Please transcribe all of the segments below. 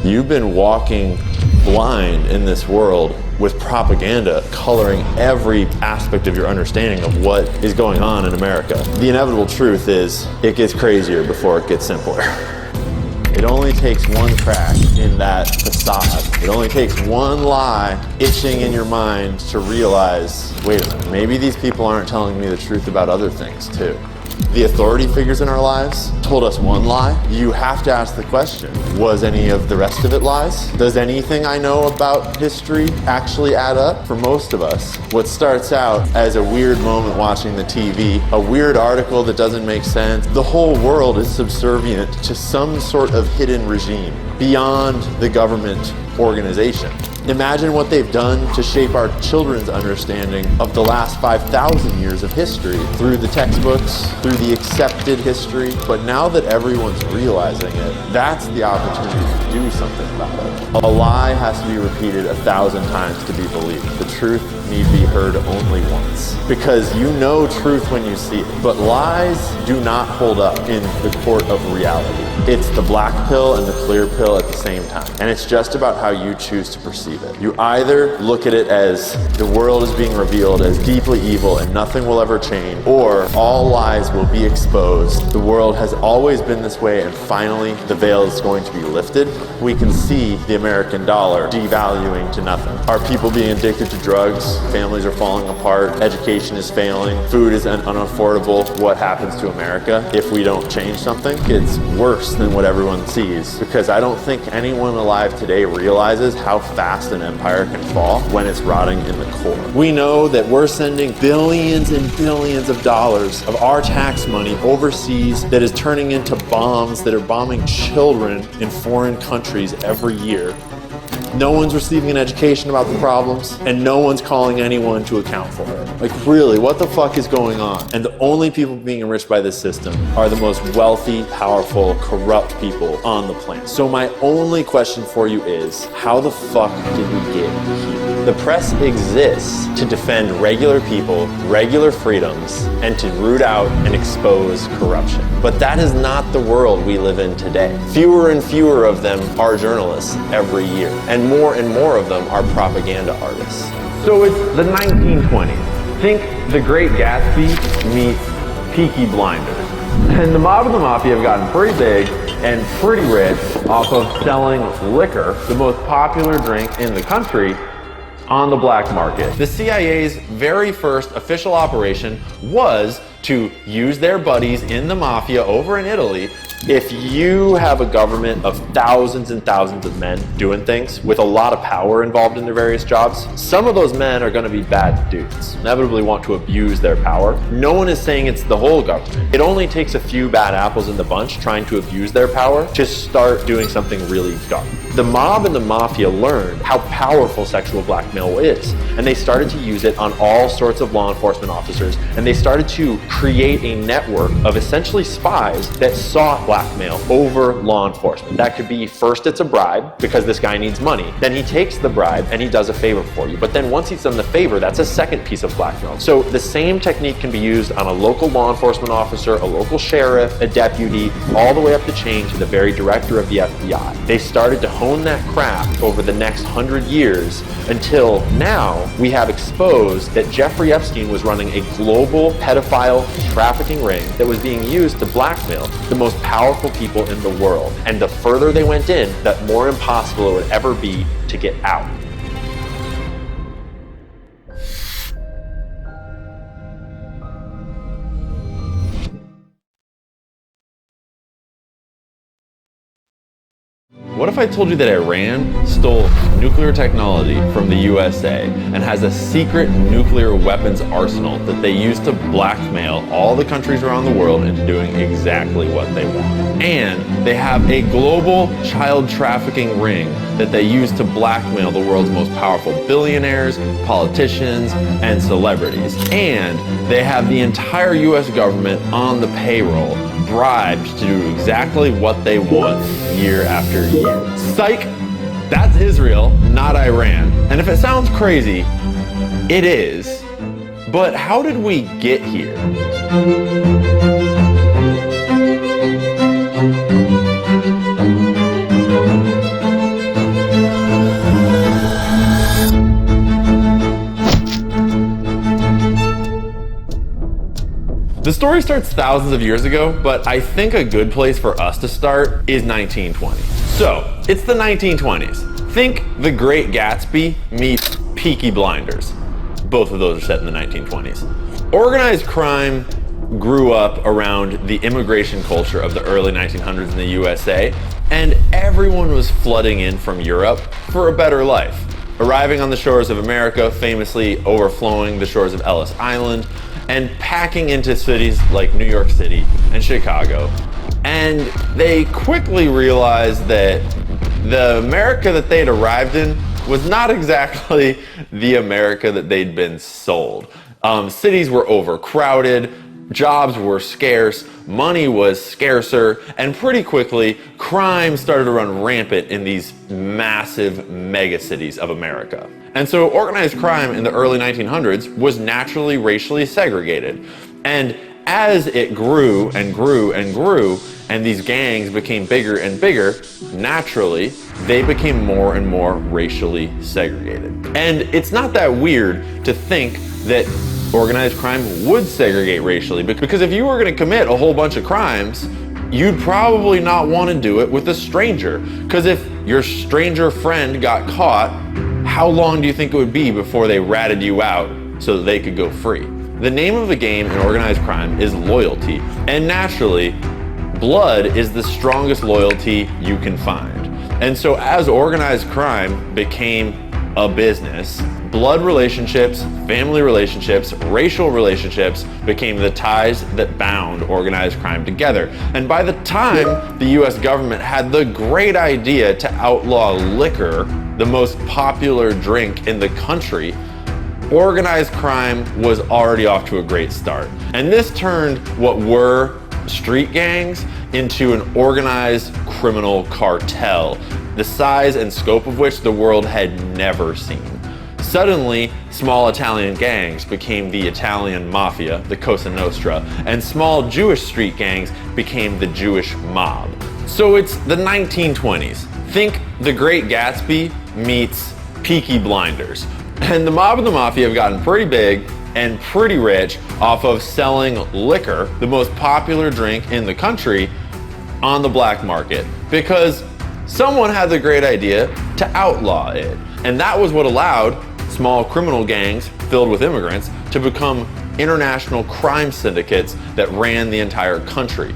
You've been walking blind in this world with propaganda coloring every aspect of your understanding of what is going on in America. The inevitable truth is it gets crazier before it gets simpler. It only takes one crack in that facade. It only takes one lie itching in your mind to realize, wait a minute, maybe these people aren't telling me the truth about other things too. The authority figures in our lives told us one lie. You have to ask the question, was any of the rest of it lies? Does anything I know about history actually add up? For most of us, what starts out as a weird moment watching the TV, a weird article that doesn't make sense, the whole world is subservient to some sort of hidden regime beyond the government organization. Imagine what they've done to shape our children's understanding of the last 5,000 years of history through the textbooks, through the accepted history. But now that everyone's realizing it, that's the opportunity to do something about it. A lie has to be repeated 1,000 times to be believed. The truth need be heard only once. Because you know truth when you see it. But lies do not hold up in the court of reality. It's the black pill and the clear pill at the same time. And it's just about how you choose to perceive it. You either look at it as the world is being revealed as deeply evil and nothing will ever change, or all lies will be exposed. The world has always been this way and finally the veil is going to be lifted. We can see the American dollar devaluing to nothing. Are people being addicted to drugs? Families are falling apart. Education is failing. Food is unaffordable. What happens to America if we don't change something? It's worse than what everyone sees, because I don't think anyone alive today realizes how fast an empire can fall when it's rotting in the core. We know that we're sending billions and billions of dollars of our tax money overseas that is turning into bombs that are bombing children in foreign countries every year. No one's receiving an education about the problems, and no one's calling anyone to account for it. Like, really, what the fuck is going on? And the only people being enriched by this system are the most wealthy, powerful, corrupt people on the planet. So my only question for you is, how the fuck did we get here? The press exists to defend regular people, regular freedoms, and to root out and expose corruption. But that is not the world we live in today. Fewer and fewer of them are journalists every year, and more of them are propaganda artists. So it's the 1920s. Think The Great Gatsby meets Peaky Blinders. And the mob and the mafia have gotten pretty big and pretty rich off of selling liquor, the most popular drink in the country, on the black market. The CIA's very first official operation was to use their buddies in the mafia over in Italy. If you have a government of thousands and thousands of men doing things with a lot of power involved in their various jobs, some of those men are going to be bad dudes, inevitably want to abuse their power. No one is saying it's the whole government. It only takes a few bad apples in the bunch trying to abuse their power to start doing something really dark. The mob and the mafia learned how powerful sexual blackmail is, and they started to use it on all sorts of law enforcement officers, and they started to create a network of essentially spies that sought blackmail over law enforcement. That could be, first it's a bribe because this guy needs money. Then he takes the bribe and he does a favor for you. But then once he's done the favor, that's a second piece of blackmail. So the same technique can be used on a local law enforcement officer, a local sheriff, a deputy, all the way up the chain to the very director of the FBI. They started to hone that craft over the next 100 years until now we have exposed that Jeffrey Epstein was running a global pedophile trafficking ring that was being used to blackmail the most powerful people in the world. And the further they went in, the more impossible it would ever be to get out. What if I told you that Iran stole nuclear technology from the USA and has a secret nuclear weapons arsenal that they use to blackmail all the countries around the world into doing exactly what they want? And they have a global child trafficking ring that they use to blackmail the world's most powerful billionaires, politicians, and celebrities. And they have the entire US government on the payroll, bribed to do exactly what they want year after year. Psych! That's Israel, not Iran. And if it sounds crazy, it is. But how did we get here? story starts thousands of years ago, but I think a good place for us to start is 1920. So, it's the 1920s. Think The Great Gatsby meets Peaky Blinders. Both of those are set in the 1920s. Organized crime grew up around the immigration culture of the early 1900s in the USA, and everyone was flooding in from Europe for a better life, arriving on the shores of America, famously overflowing the shores of Ellis Island, and packing into cities like New York City and Chicago. And they quickly realized that the America that they'd arrived in was not exactly the America that they'd been sold. Cities were overcrowded, jobs were scarce, money was scarcer, and pretty quickly, crime started to run rampant in these massive megacities of America. And so organized crime in the early 1900s was naturally racially segregated. And as it grew and grew and grew, and these gangs became bigger and bigger, naturally, they became more and more racially segregated. And it's not that weird to think that organized crime would segregate racially, because if you were going to commit a whole bunch of crimes, you'd probably not want to do it with a stranger. Because if your stranger friend got caught, how long do you think it would be before they ratted you out so that they could go free? The name of the game in organized crime is loyalty, and naturally, blood is the strongest loyalty you can find. And so as organized crime became a business, blood relationships, family relationships, racial relationships became the ties that bound organized crime together. And by the time the US government had the great idea to outlaw liquor, the most popular drink in the country, organized crime was already off to a great start. And this turned what were street gangs into an organized criminal cartel, the size and scope of which the world had never seen. Suddenly, small Italian gangs became the Italian mafia, the Cosa Nostra, and small Jewish street gangs became the Jewish mob. So it's the 1920s. Think The Great Gatsby meets Peaky Blinders. And the mob and the mafia have gotten pretty big and pretty rich off of selling liquor, the most popular drink in the country, on the black market, because someone had the great idea to outlaw it. And that was what allowed small criminal gangs filled with immigrants to become international crime syndicates that ran the entire country.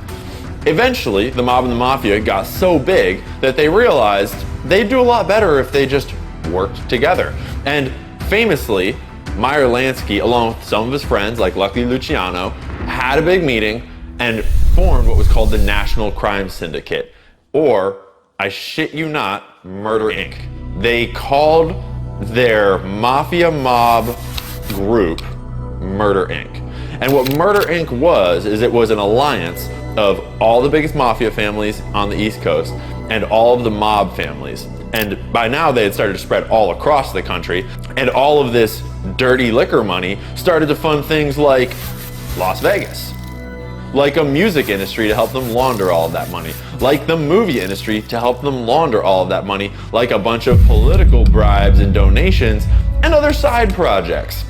Eventually, the mob and the mafia got so big that they realized they'd do a lot better if they just worked together. And famously, Meyer Lansky, along with some of his friends like Lucky Luciano, had a big meeting and formed what was called the National Crime Syndicate, or, I shit you not, Murder Inc. They called their mafia mob group Murder Inc. And what Murder Inc. was, is it was an alliance of all the biggest mafia families on the East Coast and all of the mob families. And by now they had started to spread all across the country, and all of this dirty liquor money started to fund things like Las Vegas, like a music industry to help them launder all of that money, like the movie industry to help them launder all of that money, like a bunch of political bribes and donations and other side projects.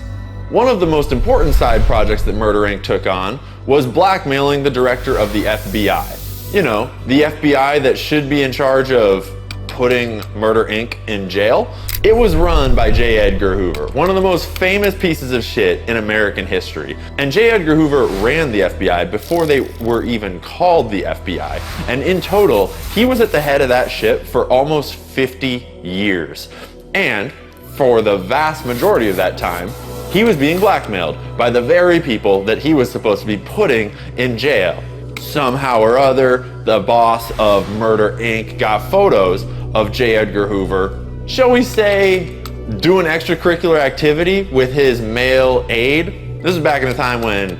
One of the most important side projects that Murder Inc. took on was blackmailing the director of the FBI. You know, the FBI that should be in charge of putting Murder Inc. in jail. It was run by J. Edgar Hoover, one of the most famous pieces of shit in American history. And J. Edgar Hoover ran the FBI before they were even called the FBI. And in total, he was at the head of that ship for almost 50 years. And for the vast majority of that time, he was being blackmailed by the very people that he was supposed to be putting in jail. Somehow or other, the boss of Murder Inc. got photos of J. Edgar Hoover, shall we say, doing extracurricular activity with his male aide. This is back in a time when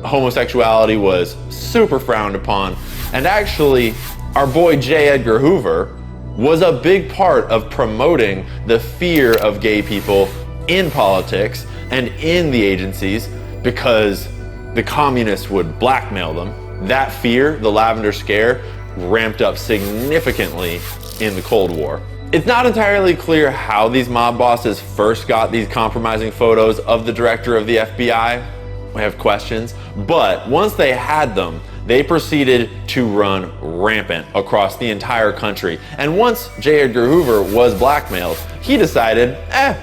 homosexuality was super frowned upon. And actually, our boy J. Edgar Hoover was a big part of promoting the fear of gay people in politics and in the agencies, because the communists would blackmail them. That fear, the Lavender Scare, ramped up significantly in the Cold War. It's not entirely clear how these mob bosses first got these compromising photos of the director of the FBI, have questions. But once they had them, they proceeded to run rampant across the entire country. And once J. Edgar Hoover was blackmailed, he decided,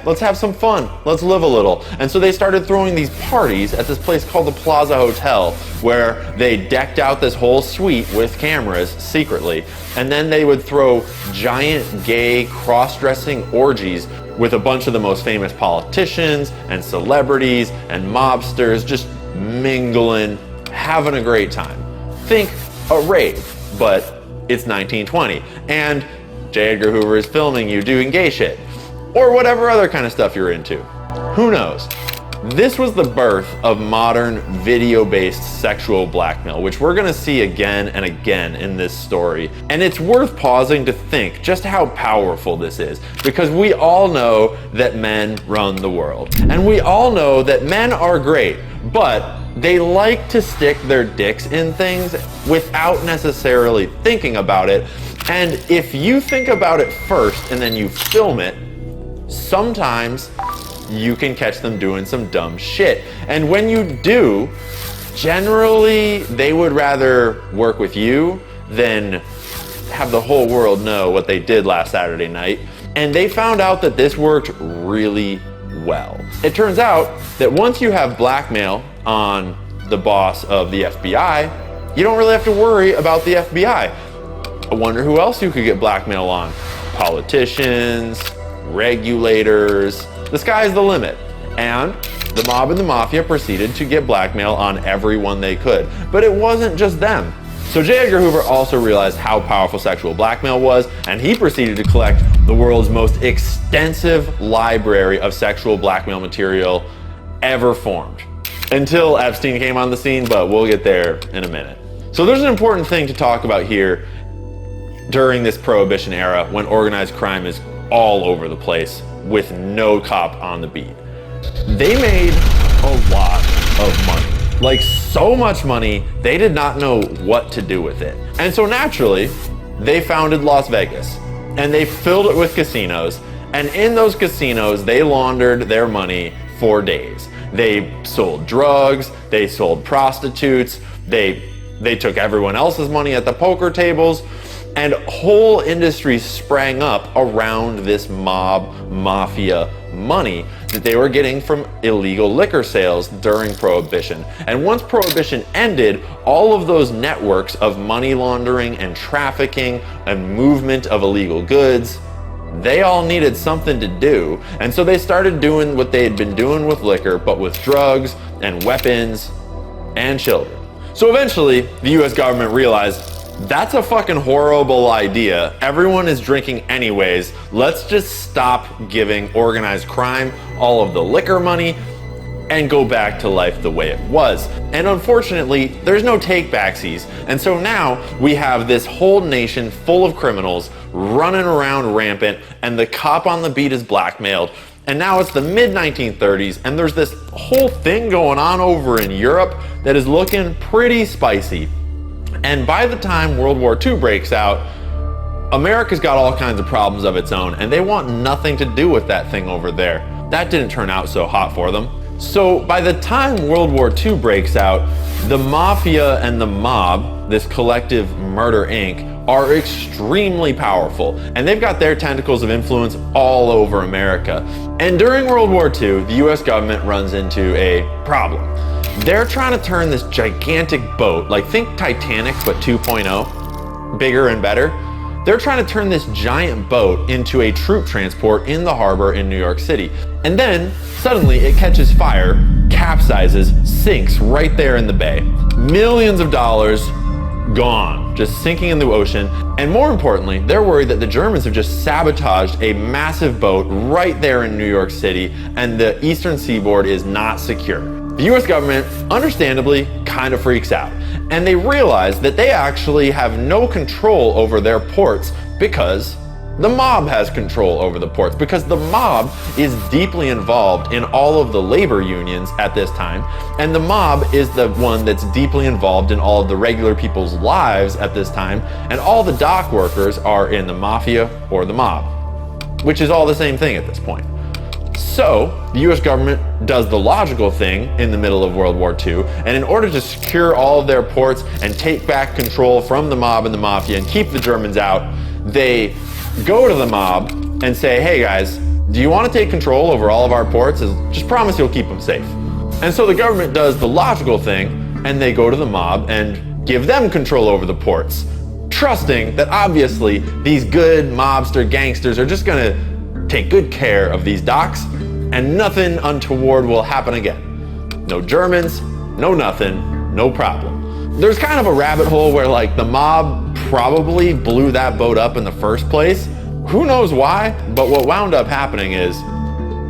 let's have some fun. Let's live a little. And so they started throwing these parties at this place called the Plaza Hotel, where they decked out this whole suite with cameras secretly. And then they would throw giant gay cross-dressing orgies with a bunch of the most famous politicians and celebrities and mobsters, just mingling, having a great time. Think a rave, but it's 1920, and J. Edgar Hoover is filming you doing gay shit, or whatever other kind of stuff you're into. Who knows? This was the birth of modern video-based sexual blackmail, which we're gonna see again and again in this story. And it's worth pausing to think just how powerful this is, because we all know that men run the world. And we all know that men are great, but they like to stick their dicks in things without necessarily thinking about it. And if you think about it first and then you film it, sometimes you can catch them doing some dumb shit. And when you do, generally they would rather work with you than have the whole world know what they did last Saturday night. And they found out that this worked really well. It turns out that once you have blackmail on the boss of the FBI, you don't really have to worry about the FBI. I wonder who else you could get blackmail on. Politicians, regulators, the sky's the limit. And the mob and the mafia proceeded to get blackmail on everyone they could. But it wasn't just them. So J. Edgar Hoover also realized how powerful sexual blackmail was, and he proceeded to collect the world's most extensive library of sexual blackmail material ever formed. Until Epstein came on the scene, but we'll get there in a minute. So there's an important thing to talk about here during this Prohibition era, when organized crime is all over the place with no cop on the beat. They made a lot of money. Like, so much money, they did not know what to do with it. And so naturally, they founded Las Vegas, and they filled it with casinos, and in those casinos, they laundered their money for days. They sold drugs, they sold prostitutes, they took everyone else's money at the poker tables, and whole industries sprang up around this mob, mafia money that they were getting from illegal liquor sales during Prohibition. And once Prohibition ended, all of those networks of money laundering and trafficking and movement of illegal goods, they all needed something to do. And so they started doing what they had been doing with liquor, but with drugs and weapons and children. So eventually, the US government realized, that's a fucking horrible idea. Everyone is drinking anyways. Let's just stop giving organized crime all of the liquor money and go back to life the way it was. And unfortunately, there's no take-backsies. And so now we have this whole nation full of criminals running around rampant, and the cop on the beat is blackmailed. And now it's the mid-1930s, and there's this whole thing going on over in Europe that is looking pretty spicy. And by the time World War II breaks out, America's got all kinds of problems of its own, and they want nothing to do with that thing over there. That didn't turn out so hot for them. So by the time World War II breaks out, the mafia and the mob, this collective Murder Inc., are extremely powerful, and they've got their tentacles of influence all over America. And during World War II, the US government runs into a problem. They're trying to turn this gigantic boat, like think Titanic but 2.0, bigger and better. They're trying to turn this giant boat into a troop transport in the harbor in New York City. And then suddenly it catches fire, capsizes, sinks right there in the bay. Millions of dollars gone, just sinking in the ocean. And more importantly, they're worried that the Germans have just sabotaged a massive boat right there in New York City, and the eastern seaboard is not secure. The US government, understandably, kind of freaks out, and they realize that they actually have no control over their ports because the mob has control over the ports, because the mob is deeply involved in all of the labor unions at this time, and the mob is the one that's deeply involved in all of the regular people's lives at this time, and all the dock workers are in the mafia or the mob, which is all the same thing at this point. So the US government does the logical thing in the middle of World War II, and in order to secure all of their ports and take back control from the mob and the mafia and keep the Germans out, they go to the mob and say, hey guys, do you want to take control over all of our ports? Just promise you'll keep them safe. And so the government does the logical thing, and they go to the mob and give them control over the ports, trusting that obviously these good mobster gangsters are just gonna take good care of these docks and nothing untoward will happen again. No Germans, no nothing, no problem. There's kind of a rabbit hole where like the mob probably blew that boat up in the first place. Who knows why, but what wound up happening is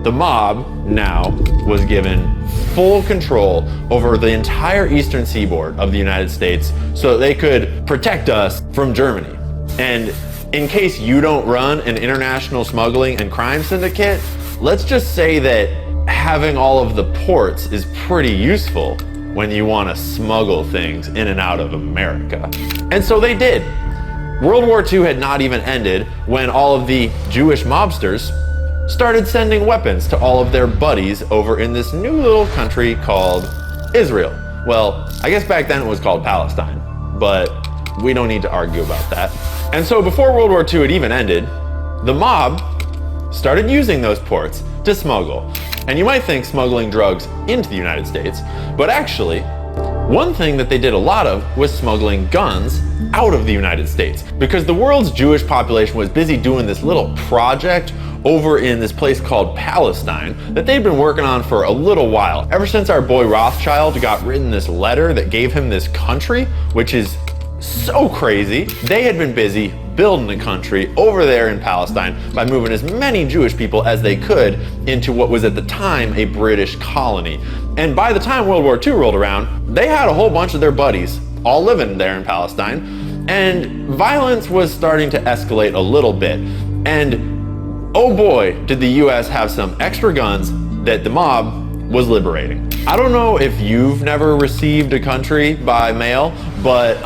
the mob now was given full control over the entire eastern seaboard of the United States so that they could protect us from Germany. And in case you don't run an international smuggling and crime syndicate, let's just say that having all of the ports is pretty useful when you want to smuggle things in and out of America. And so they did. World War II had not even ended when all of the Jewish mobsters started sending weapons to all of their buddies over in this new little country called Israel. Well, I guess back then it was called Palestine, but we don't need to argue about that. And so before World War II had even ended, the mob started using those ports to smuggle. And you might think smuggling drugs into the United States, but actually, one thing that they did a lot of was smuggling guns out of the United States, because the world's Jewish population was busy doing this little project over in this place called Palestine that they'd been working on for a little while. Ever since our boy Rothschild got written this letter that gave him this country, which is so crazy, they had been busy building a country over there in Palestine by moving as many Jewish people as they could into what was at the time a British colony. And by the time World War II rolled around, they had a whole bunch of their buddies all living there in Palestine, and violence was starting to escalate a little bit. And oh boy, did the US have some extra guns that the mob was liberating. I don't know if you've never received a country by mail, but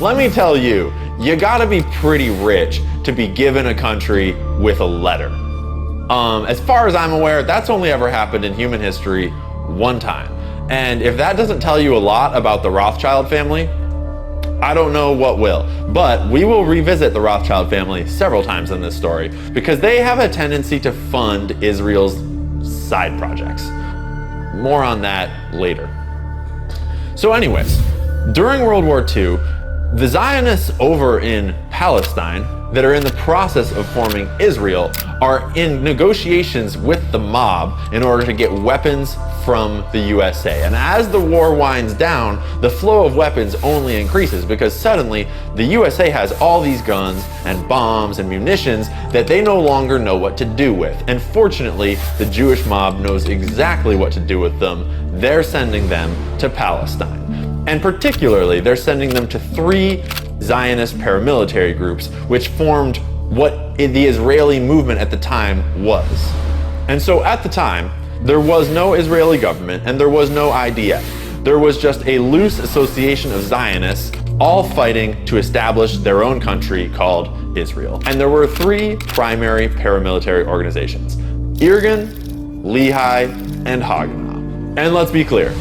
let me tell you, you gotta be pretty rich to be given a country with a letter. As far as I'm aware, that's only ever happened in human history one time. And if that doesn't tell you a lot about the Rothschild family, I don't know what will. But we will revisit the Rothschild family several times in this story because they have a tendency to fund Israel's side projects. More on that later. So anyways, during World War II, the Zionists over in Palestine that are in the process of forming Israel are in negotiations with the mob in order to get weapons from the USA. And as the war winds down, the flow of weapons only increases because suddenly the USA has all these guns and bombs and munitions that they no longer know what to do with. And fortunately, the Jewish mob knows exactly what to do with them. They're sending them to Palestine. And particularly, they're sending them to 3 Zionist paramilitary groups, which formed what the Israeli movement at the time was. And so at the time, there was no Israeli government and there was no IDF. There was just a loose association of Zionists all fighting to establish their own country called Israel. And there were 3 primary paramilitary organizations: Irgun, Lehi, and Haganah. And let's be clear,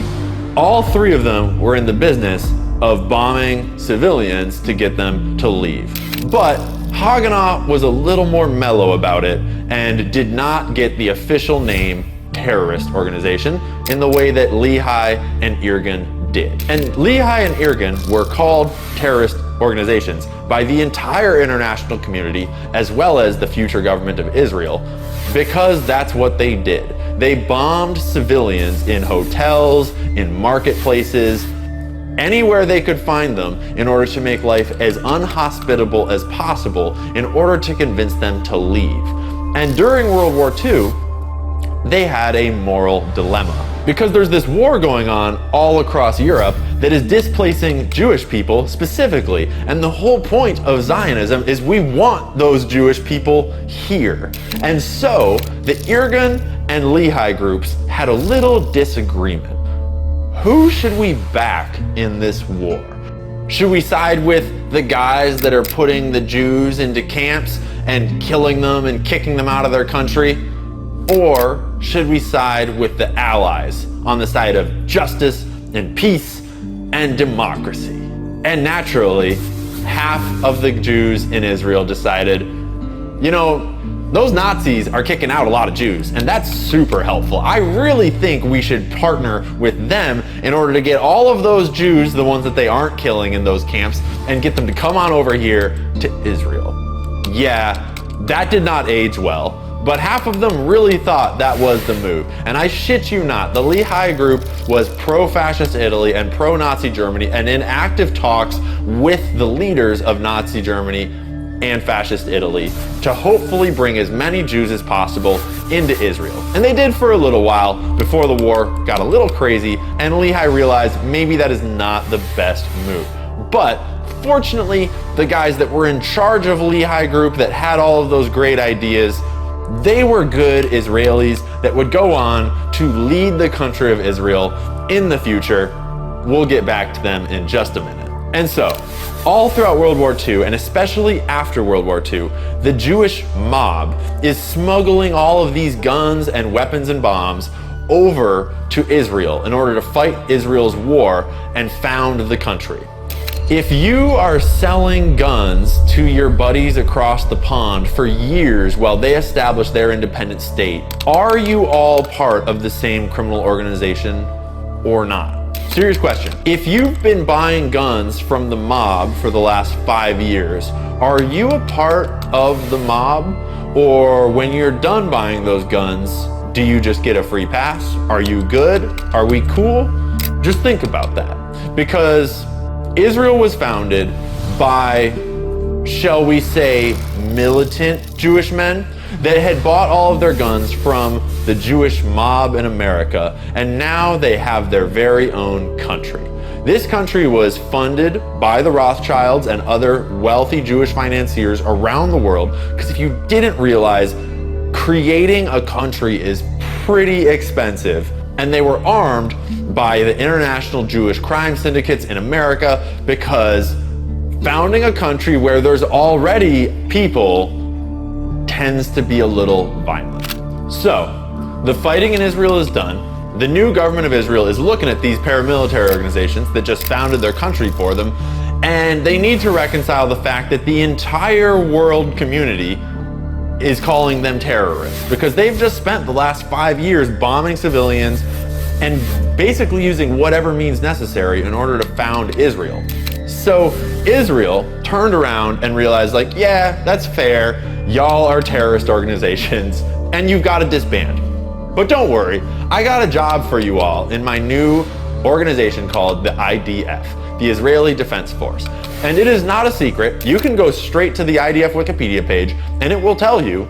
all 3 of them were in the business of bombing civilians to get them to leave. But Haganah was a little more mellow about it and did not get the official name terrorist organization in the way that Lehi and Irgun did. And Lehi and Irgun were called terrorist organizations by the entire international community as well as the future government of Israel because that's what they did. They bombed civilians in hotels, in marketplaces, anywhere they could find them in order to make life as unhospitable as possible in order to convince them to leave. And during World War II, they had a moral dilemma because there's this war going on all across Europe that is displacing Jewish people specifically. And the whole point of Zionism is we want those Jewish people here. And so the Irgun and Lehi groups had a little disagreement. Who should we back in this war? Should we side with the guys that are putting the Jews into camps and killing them and kicking them out of their country? Or should we side with the Allies on the side of justice and peace and democracy? And naturally, half of the Jews in Israel decided, you know, those Nazis are kicking out a lot of Jews, and that's super helpful. I really think we should partner with them in order to get all of those Jews, the ones that they aren't killing in those camps, and get them to come on over here to Israel. Yeah, that did not age well, but half of them really thought that was the move. And I shit you not, the Lehigh group was pro-fascist Italy and pro-Nazi Germany, and in active talks with the leaders of Nazi Germany and fascist Italy to hopefully bring as many Jews as possible into Israel. And they did for a little while before the war got a little crazy and Lehigh realized maybe that is not the best move. But fortunately, the guys that were in charge of Lehigh group that had all of those great ideas, they were good Israelis that would go on to lead the country of Israel in the future. We'll get back to them in just a minute. And so, all throughout World War II, and especially after World War II, the Jewish mob is smuggling all of these guns and weapons and bombs over to Israel in order to fight Israel's war and found the country. If you are selling guns to your buddies across the pond for years while they establish their independent state, are you all part of the same criminal organization or not? Serious question. If you've been buying guns from the mob for the last 5 years, are you a part of the mob? Or when you're done buying those guns, do you just get a free pass? Are you good? Are we cool? Just think about that. Because Israel was founded by, shall we say, militant Jewish men that had bought all of their guns from the Jewish mob in America, and now they have their very own country. This country was funded by the Rothschilds and other wealthy Jewish financiers around the world, because if you didn't realize, creating a country is pretty expensive, and they were armed by the international Jewish crime syndicates in America, because founding a country where there's already people tends to be a little violent. So, the fighting in Israel is done. The new government of Israel is looking at these paramilitary organizations that just founded their country for them, and they need to reconcile the fact that the entire world community is calling them terrorists because they've just spent the last 5 years bombing civilians and basically using whatever means necessary in order to found Israel. So Israel turned around and realized, like, yeah, that's fair. Y'all are terrorist organizations and you've got to disband. But don't worry, I got a job for you all in my new organization called the IDF, the Israeli Defense Force. And it is not a secret. You can go straight to the IDF Wikipedia page and it will tell you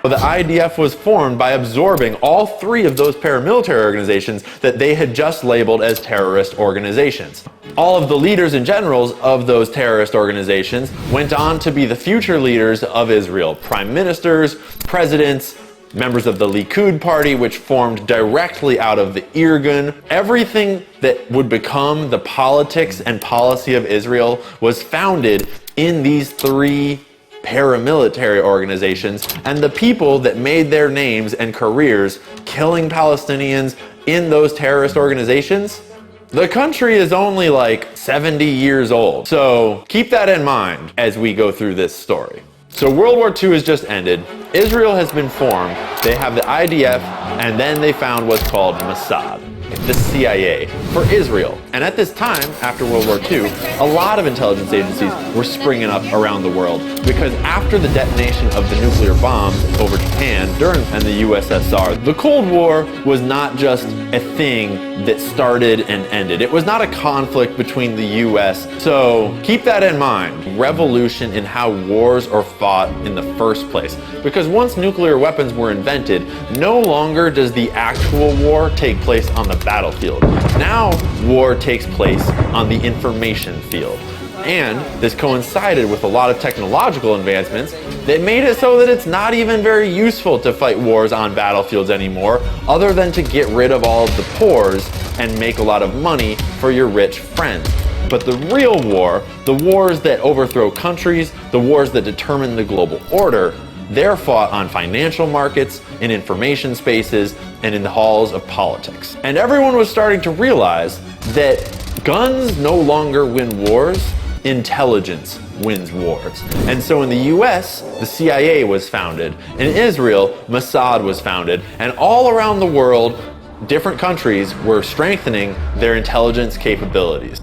the IDF was formed by absorbing all 3 of those paramilitary organizations that they had just labeled as terrorist organizations. All of the leaders and generals of those terrorist organizations went on to be the future leaders of Israel. Prime ministers, presidents, members of the Likud party, which formed directly out of the Irgun. Everything that would become the politics and policy of Israel was founded in these 3 paramilitary organizations, and the people that made their names and careers killing Palestinians in those terrorist organizations, the country is only like 70 years old. So keep that in mind as we go through this story. So World War II has just ended. Israel has been formed. They have the IDF, and then they found what's called Mossad, the CIA, for Israel. And at this time, after World War II, a lot of intelligence agencies were springing up around the world because after the detonation of the nuclear bombs over Japan and the USSR, the Cold War was not just a thing that started and ended. It was not a conflict between the US. So keep that in mind. Revolution in how wars are fought in the first place. Because once nuclear weapons were invented, no longer does the actual war take place on the battlefield. Now, war takes place on the information field. And this coincided with a lot of technological advancements that made it so that it's not even very useful to fight wars on battlefields anymore, other than to get rid of all of the pores and make a lot of money for your rich friends. But the real war, the wars that overthrow countries, the wars that determine the global order, they're fought on financial markets, in information spaces, and in the halls of politics. And everyone was starting to realize that guns no longer win wars, intelligence wins wars. And so in the US, the CIA was founded. In Israel, Mossad was founded. And all around the world, different countries were strengthening their intelligence capabilities.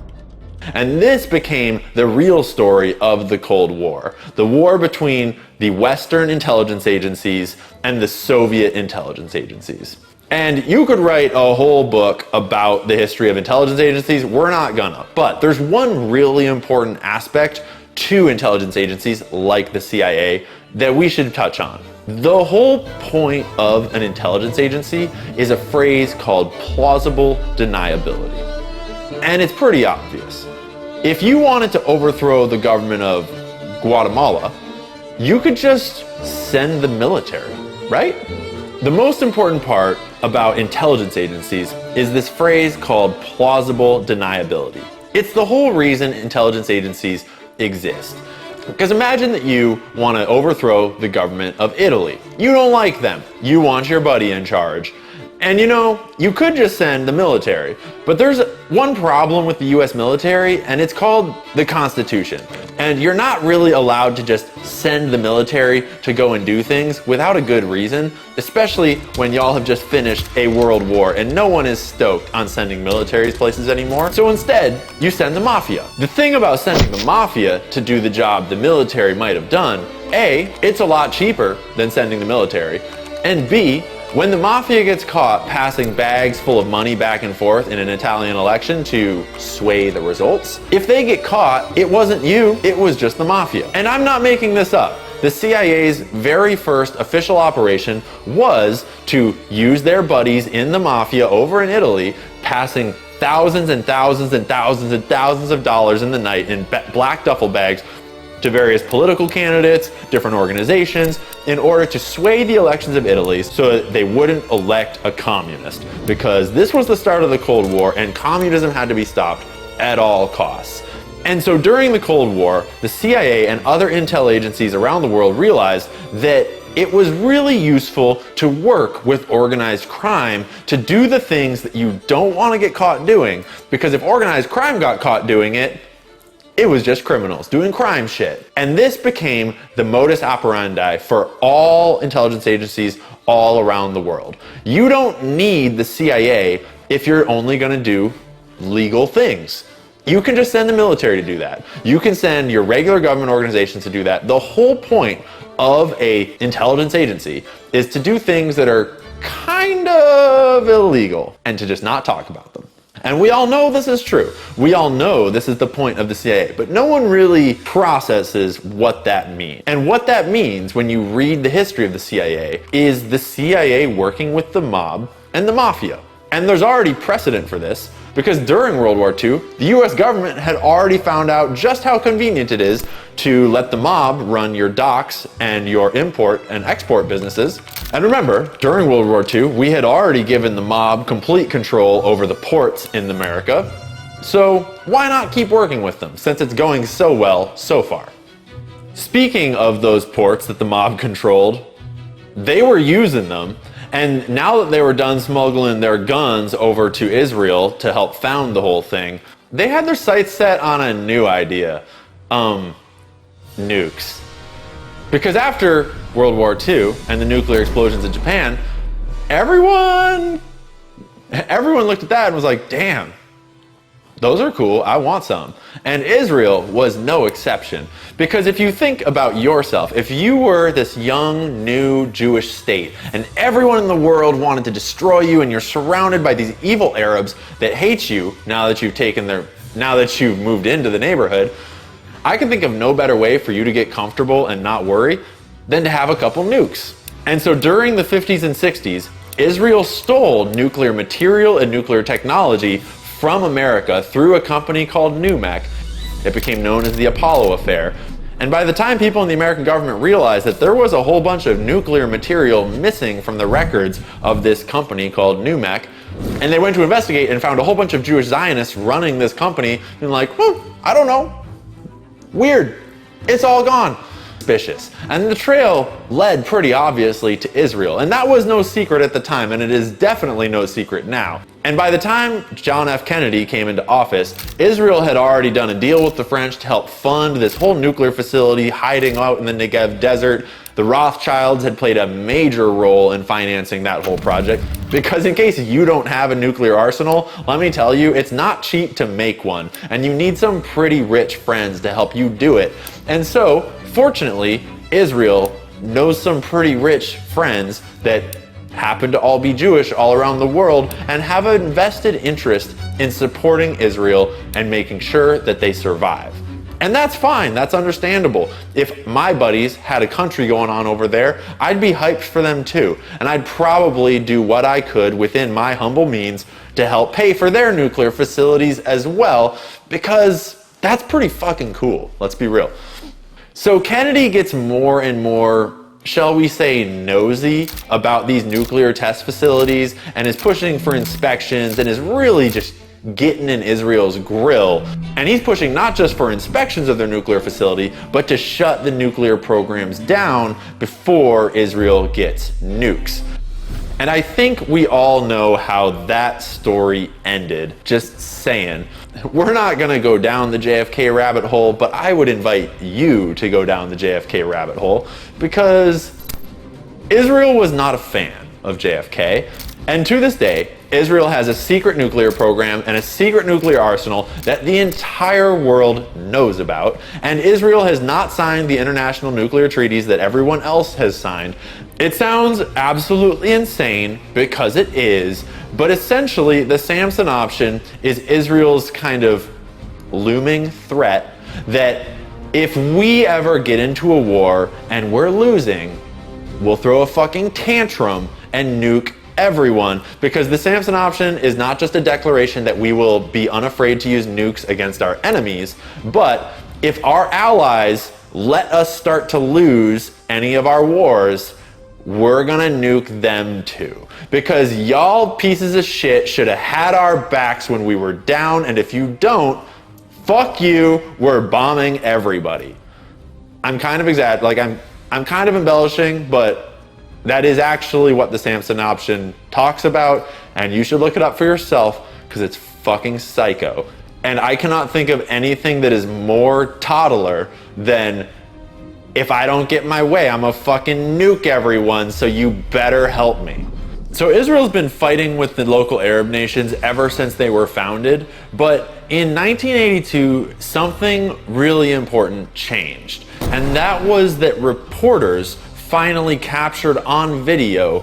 And this became the real story of the Cold War. The war between the Western intelligence agencies and the Soviet intelligence agencies. And you could write a whole book about the history of intelligence agencies. We're not gonna. But there's one really important aspect to intelligence agencies like the CIA that we should touch on. The whole point of an intelligence agency is a phrase called plausible deniability. And it's pretty obvious. If you wanted to overthrow the government of Guatemala, you could just send the military, right? The most important part about intelligence agencies is this phrase called plausible deniability. It's the whole reason intelligence agencies exist. Because imagine that you want to overthrow the government of Italy. You don't like them. You want your buddy in charge. And you know, you could just send the military, but there's one problem with the US military, and it's called the Constitution. And you're not really allowed to just send the military to go and do things without a good reason, especially when y'all have just finished a world war and no one is stoked on sending militaries places anymore. So instead, you send the mafia. The thing about sending the mafia to do the job the military might have done, A, it's a lot cheaper than sending the military, and B, when the mafia gets caught passing bags full of money back and forth in an Italian election to sway the results, if they get caught, it wasn't you, it was just the mafia. And I'm not making this up. The CIA's very first official operation was to use their buddies in the mafia over in Italy, passing thousands and thousands and thousands and thousands of dollars in the night in black duffel bags to various political candidates, different organizations, in order to sway the elections of Italy so that they wouldn't elect a communist. Because this was the start of the Cold War and communism had to be stopped at all costs. And so during the Cold War, the CIA and other intel agencies around the world realized that it was really useful to work with organized crime to do the things that you don't want to get caught doing. Because if organized crime got caught doing it, it was just criminals doing crime shit. And this became the modus operandi for all intelligence agencies all around the world. You don't need the CIA if you're only going to do legal things. You can just send the military to do that. You can send your regular government organizations to do that. The whole point of an intelligence agency is to do things that are kind of illegal and to just not talk about them. And we all know this is true. We all know this is the point of the CIA, but no one really processes what that means. And what that means when you read the history of the CIA is the CIA working with the mob and the mafia. And there's already precedent for this because during World War II, the US government had already found out just how convenient it is to let the mob run your docks and your import and export businesses. And remember, during World War II, we had already given the mob complete control over the ports in America. So why not keep working with them since it's going so well so far? Speaking of those ports that the mob controlled, they were using them. And now that they were done smuggling their guns over to Israel to help found the whole thing, they had their sights set on a new idea. Nukes. Because after World War II and the nuclear explosions in Japan, everyone looked at that and was like, damn, those are cool, I want some. And Israel was no exception. Because if you think about yourself, if you were this young, new Jewish state, and everyone in the world wanted to destroy you, and you're surrounded by these evil Arabs that hate you now that you've moved into the neighborhood, I can think of no better way for you to get comfortable and not worry than to have a couple nukes. And so during the 50s and 60s, Israel stole nuclear material and nuclear technology from America through a company called NUMEC. It became known as the Apollo Affair. And by the time people in the American government realized that there was a whole bunch of nuclear material missing from the records of this company called NUMEC, and they went to investigate and found a whole bunch of Jewish Zionists running this company, and like, I don't know. Weird. It's all gone. suspicious. And the trail led pretty obviously to Israel. And that was no secret at the time, and it is definitely no secret now. And by the time John F. Kennedy came into office, Israel had already done a deal with the French to help fund this whole nuclear facility hiding out in the Negev desert. The Rothschilds had played a major role in financing that whole project. Because in case you don't have a nuclear arsenal, let me tell you, it's not cheap to make one. And you need some pretty rich friends to help you do it. And so, fortunately, Israel knows some pretty rich friends that happen to all be Jewish all around the world and have an invested interest in supporting Israel and making sure that they survive. And that's fine, that's understandable. If my buddies had a country going on over there, I'd be hyped for them too. And I'd probably do what I could within my humble means to help pay for their nuclear facilities as well, because that's pretty fucking cool, let's be real. So Kennedy gets more and more, shall we say, nosy about these nuclear test facilities and is pushing for inspections and is really just getting in Israel's grill. And he's pushing not just for inspections of their nuclear facility, but to shut the nuclear programs down before Israel gets nukes. And I think we all know how that story ended. Just saying. We're not gonna go down the JFK rabbit hole, but I would invite you to go down the JFK rabbit hole, because Israel was not a fan of JFK. And to this day, Israel has a secret nuclear program and a secret nuclear arsenal that the entire world knows about. And Israel has not signed the international nuclear treaties that everyone else has signed. It sounds absolutely insane, because it is, but essentially the Samson option is Israel's kind of looming threat that if we ever get into a war and we're losing, we'll throw a fucking tantrum and nuke everyone, because the Samson option is not just a declaration that we will be unafraid to use nukes against our enemies, but if our allies let us start to lose any of our wars, we're gonna nuke them too. Because y'all pieces of shit should have had our backs when we were down, and if you don't, fuck you, we're bombing everybody. I'm kind of I'm kind of embellishing, but that is actually what the Samson option talks about, and you should look it up for yourself, because it's fucking psycho. And I cannot think of anything that is more toddler than, if I don't get my way, I'm gonna fucking nuke everyone, so you better help me. So Israel's been fighting with the local Arab nations ever since they were founded, but in 1982, something really important changed. And that was that reporters finally captured on video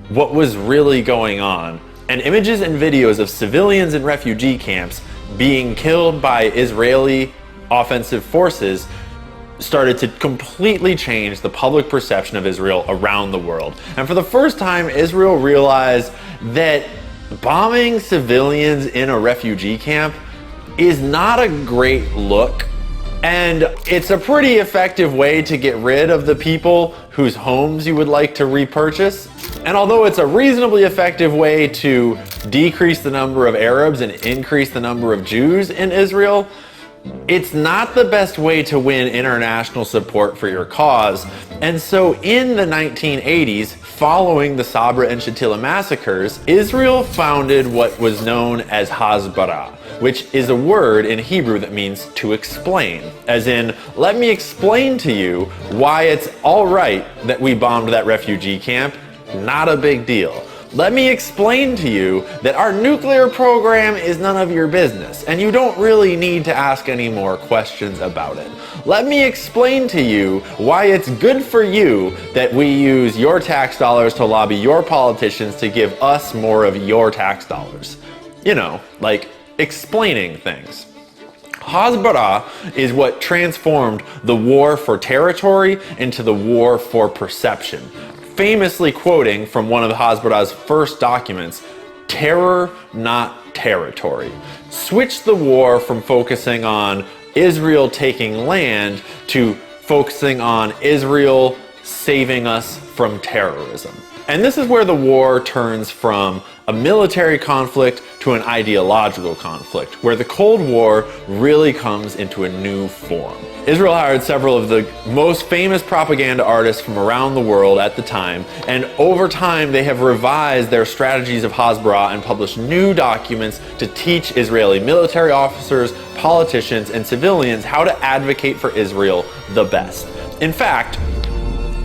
what was really going on. And images and videos of civilians in refugee camps being killed by Israeli offensive forces started to completely change the public perception of Israel around the world. And for the first time, Israel realized that bombing civilians in a refugee camp is not a great look. And it's a pretty effective way to get rid of the people whose homes you would like to repurchase. And although it's a reasonably effective way to decrease the number of Arabs and increase the number of Jews in Israel, it's not the best way to win international support for your cause. And so in the 1980s, following the Sabra and Shatila massacres, Israel founded what was known as Hasbara, which is a word in Hebrew that means to explain. As in, let me explain to you why it's all right that we bombed that refugee camp. Not a big deal. Let me explain to you that our nuclear program is none of your business, and you don't really need to ask any more questions about it. Let me explain to you why it's good for you that we use your tax dollars to lobby your politicians to give us more of your tax dollars. You know, like explaining things. Hasbara is what transformed the war for territory into the war for perception. Famously quoting from one of Hasbara's first documents, "Terror, not territory." Switch the war from focusing on Israel taking land to focusing on Israel saving us from terrorism. And this is where the war turns from a military conflict to an ideological conflict, where the Cold War really comes into a new form. Israel hired several of the most famous propaganda artists from around the world at the time, and over time they have revised their strategies of Hasbara and published new documents to teach Israeli military officers, politicians, and civilians how to advocate for Israel the best. In fact,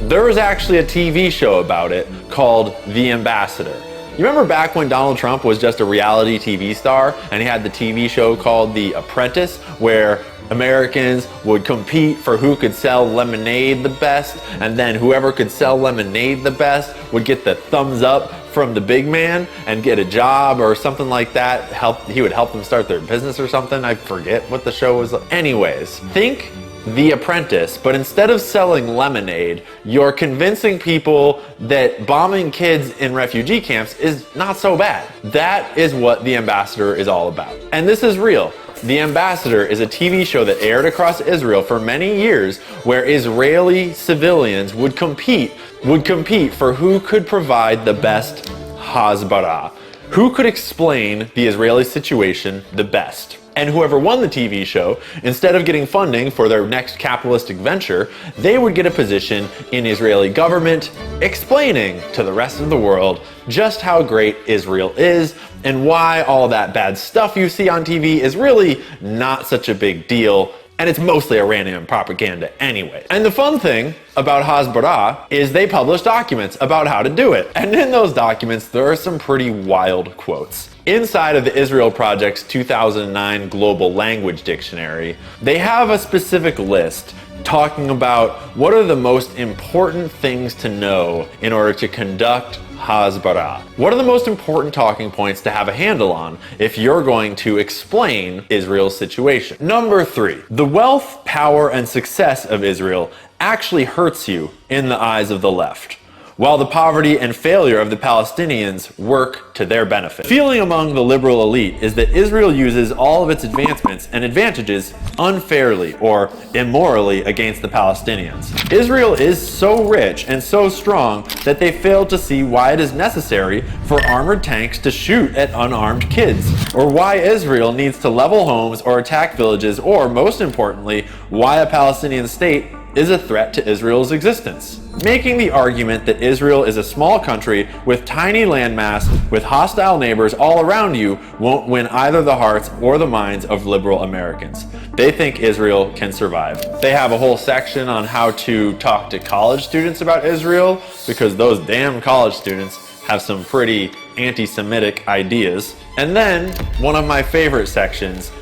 there was actually a TV show about it called The Ambassador. You remember back when Donald Trump was just a reality TV star and he had the TV show called The Apprentice, where Americans would compete for who could sell lemonade the best, and then whoever could sell lemonade the best would get the thumbs up from the big man and get a job or something like that. He would help them start their business or something. I forget what the show was. Anyways, think The Apprentice, but instead of selling lemonade, you're convincing people that bombing kids in refugee camps is not so bad. That is what The Ambassador is all about. And this is real. The Ambassador is a TV show that aired across Israel for many years, where Israeli civilians would compete for who could provide the best Hasbara, who could explain the Israeli situation the best. And whoever won the TV show, instead of getting funding for their next capitalistic venture, they would get a position in Israeli government explaining to the rest of the world just how great Israel is and why all that bad stuff you see on TV is really not such a big deal. And it's mostly Iranian propaganda anyway. And the fun thing about Hasbara is they publish documents about how to do it. And in those documents, there are some pretty wild quotes. Inside of the Israel Project's 2009 Global Language Dictionary, they have a specific list talking about what are the most important things to know in order to conduct Hasbara. What are the most important talking points to have a handle on if you're going to explain Israel's situation? Number 3, the wealth, power, and success of Israel actually hurts you in the eyes of the left, while the poverty and failure of the Palestinians work to their benefit. Feeling among the liberal elite is that Israel uses all of its advancements and advantages unfairly or immorally against the Palestinians. Israel is so rich and so strong that they fail to see why it is necessary for armored tanks to shoot at unarmed kids, or why Israel needs to level homes or attack villages, or most importantly, why a Palestinian state is a threat to Israel's existence. Making the argument that Israel is a small country with tiny landmass with hostile neighbors all around you won't win either the hearts or the minds of liberal Americans. They think Israel can survive. They have a whole section on how to talk to college students about Israel, because those damn college students have some pretty anti-Semitic ideas. And then, one of my favorite sections,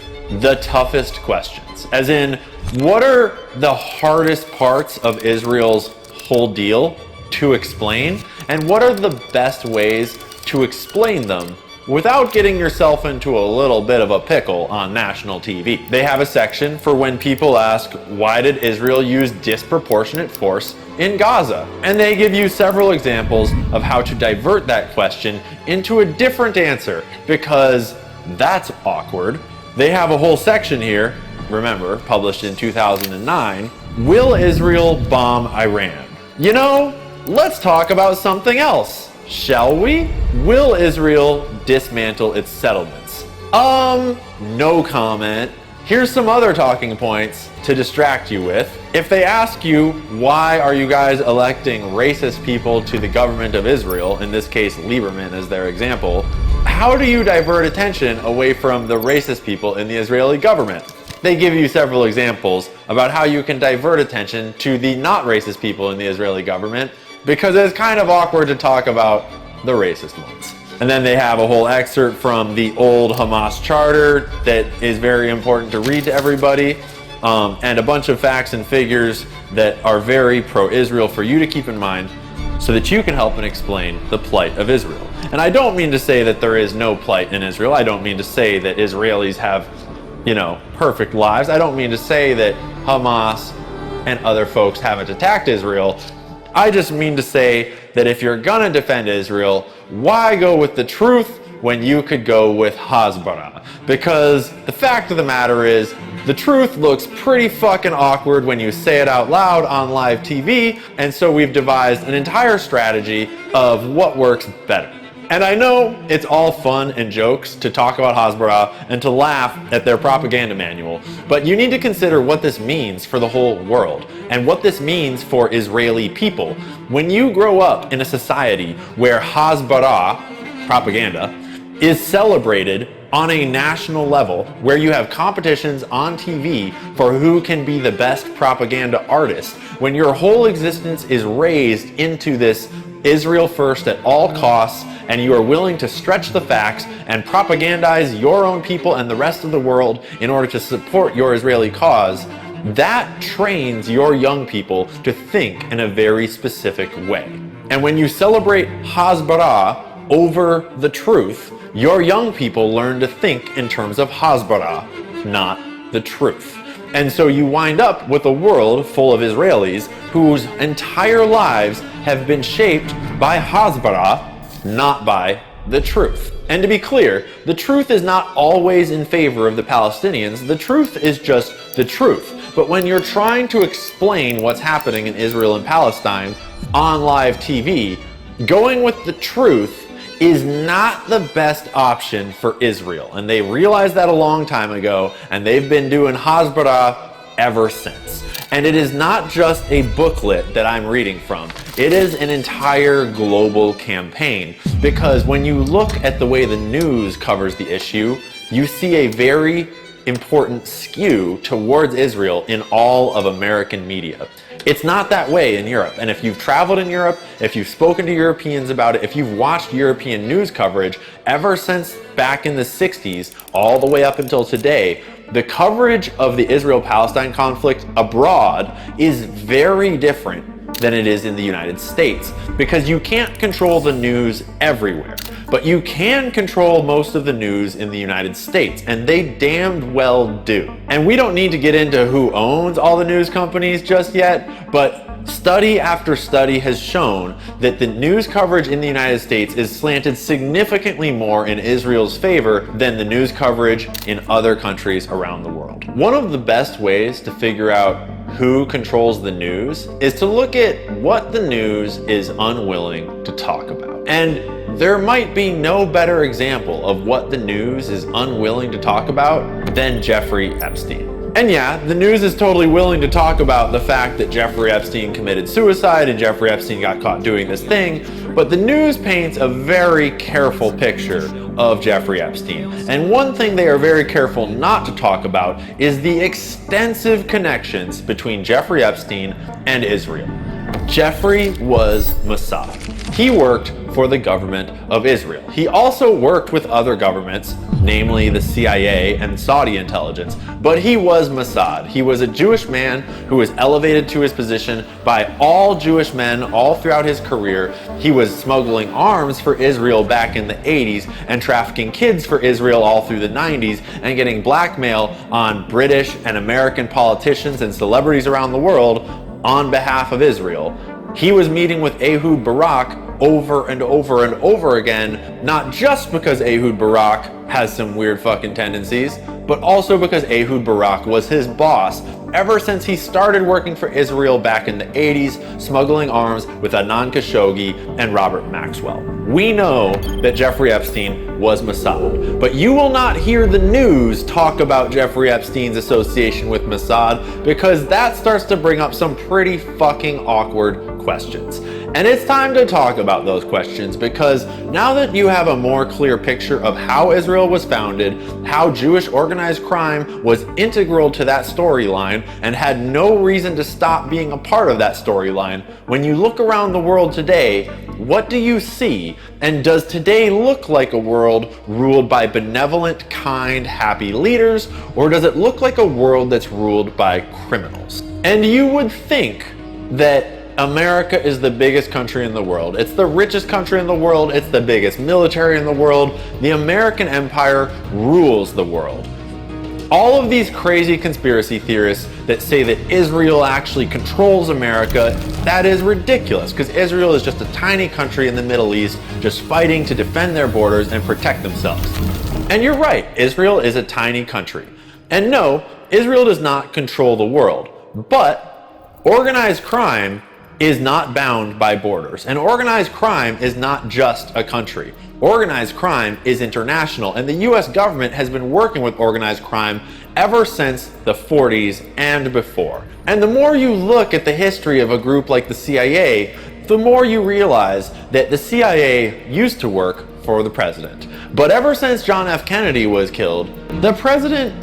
the toughest questions. As in, what are the hardest parts of Israel's whole deal to explain, and what are the best ways to explain them without getting yourself into a little bit of a pickle on national TV? They have a section for when people ask, why did Israel use disproportionate force in Gaza? And they give you several examples of how to divert that question into a different answer, because that's awkward. They have a whole section here, remember, published in 2009, Will Israel Bomb Iran? You know, let's talk about something else, shall we? Will Israel dismantle its settlements? No comment. Here's some other talking points to distract you with. If they ask you, why are you guys electing racist people to the government of Israel, in this case Lieberman as their example, how do you divert attention away from the racist people in the Israeli government? They give you several examples about how you can divert attention to the not racist people in the Israeli government, because it's kind of awkward to talk about the racist ones. And then they have a whole excerpt from the old Hamas charter that is very important to read to everybody, and a bunch of facts and figures that are very pro-Israel for you to keep in mind, so that you can help and explain the plight of Israel. And I don't mean to say that there is no plight in Israel. I don't mean to say that Israelis have, perfect lives. I don't mean to say that Hamas and other folks haven't attacked Israel. I just mean to say that if you're gonna defend Israel, why go with the truth when you could go with hasbara? Because the fact of the matter is, the truth looks pretty fucking awkward when you say it out loud on live TV, and so we've devised an entire strategy of what works better. And I know it's all fun and jokes to talk about hasbara and to laugh at their propaganda manual, but you need to consider what this means for the whole world and what this means for Israeli people. When you grow up in a society where hasbara, propaganda, is celebrated on a national level, where you have competitions on TV for who can be the best propaganda artist, when your whole existence is raised into this Israel first at all costs, and you are willing to stretch the facts and propagandize your own people and the rest of the world in order to support your Israeli cause, that trains your young people to think in a very specific way. And when you celebrate hasbara over the truth, your young people learn to think in terms of hasbara, not the truth. And so you wind up with a world full of Israelis whose entire lives have been shaped by hasbara, not by the truth. And to be clear, the truth is not always in favor of the Palestinians. The truth is just the truth. But when you're trying to explain what's happening in Israel and Palestine on live TV, going with the truth is not the best option for Israel. And they realized that a long time ago, and they've been doing hasbara ever since. And it is not just a booklet that I'm reading from. It is an entire global campaign, because when you look at the way the news covers the issue, you see a very important skew towards Israel in all of American media. It's not that way in Europe. And if you've traveled in Europe, if you've spoken to Europeans about it, if you've watched European news coverage ever since back in the 60s, all the way up until today, the coverage of the Israel-Palestine conflict abroad is very different than it is in the United States, because you can't control the news everywhere, but you can control most of the news in the United States, and they damned well do. And we don't need to get into who owns all the news companies just yet, but study after study has shown that the news coverage in the United States is slanted significantly more in Israel's favor than the news coverage in other countries around the world. One of the best ways to figure out who controls the news is to look at what the news is unwilling to talk about. And there might be no better example of what the news is unwilling to talk about than Jeffrey Epstein. And yeah, the news is totally willing to talk about the fact that Jeffrey Epstein committed suicide and Jeffrey Epstein got caught doing this thing, but the news paints a very careful picture of Jeffrey Epstein. And one thing they are very careful not to talk about is the extensive connections between Jeffrey Epstein and Israel. Jeffrey was Mossad. He worked for the government of Israel. He also worked with other governments, namely the CIA and Saudi intelligence, but he was Mossad. He was a Jewish man who was elevated to his position by all Jewish men all throughout his career. He was smuggling arms for Israel back in the 80s and trafficking kids for Israel all through the 90s and getting blackmail on British and American politicians and celebrities around the world on behalf of Israel. He was meeting with Ehud Barak over and over and over again, not just because Ehud Barak has some weird fucking tendencies, but also because Ehud Barak was his boss ever since he started working for Israel back in the 80s, smuggling arms with Adnan Khashoggi and Robert Maxwell. We know that Jeffrey Epstein was Mossad, but you will not hear the news talk about Jeffrey Epstein's association with Mossad, because that starts to bring up some pretty fucking awkward questions. And it's time to talk about those questions, because now that you have a more clear picture of how Israel was founded, how Jewish organized crime was integral to that storyline and had no reason to stop being a part of that storyline, when you look around the world today, what do you see? And does today look like a world ruled by benevolent, kind, happy leaders, or does it look like a world that's ruled by criminals? And you would think that America is the biggest country in the world. It's the richest country in the world. It's the biggest military in the world. The American empire rules the world. All of these crazy conspiracy theorists that say that Israel actually controls America, that is ridiculous, because Israel is just a tiny country in the Middle East just fighting to defend their borders and protect themselves. And you're right, Israel is a tiny country. And no, Israel does not control the world, but organized crime is not bound by borders. And organized crime is not just a country. Organized crime is international, and the US government has been working with organized crime ever since the 40s and before. And the more you look at the history of a group like the CIA, the more you realize that the CIA used to work for the president. But ever since John F. Kennedy was killed, the president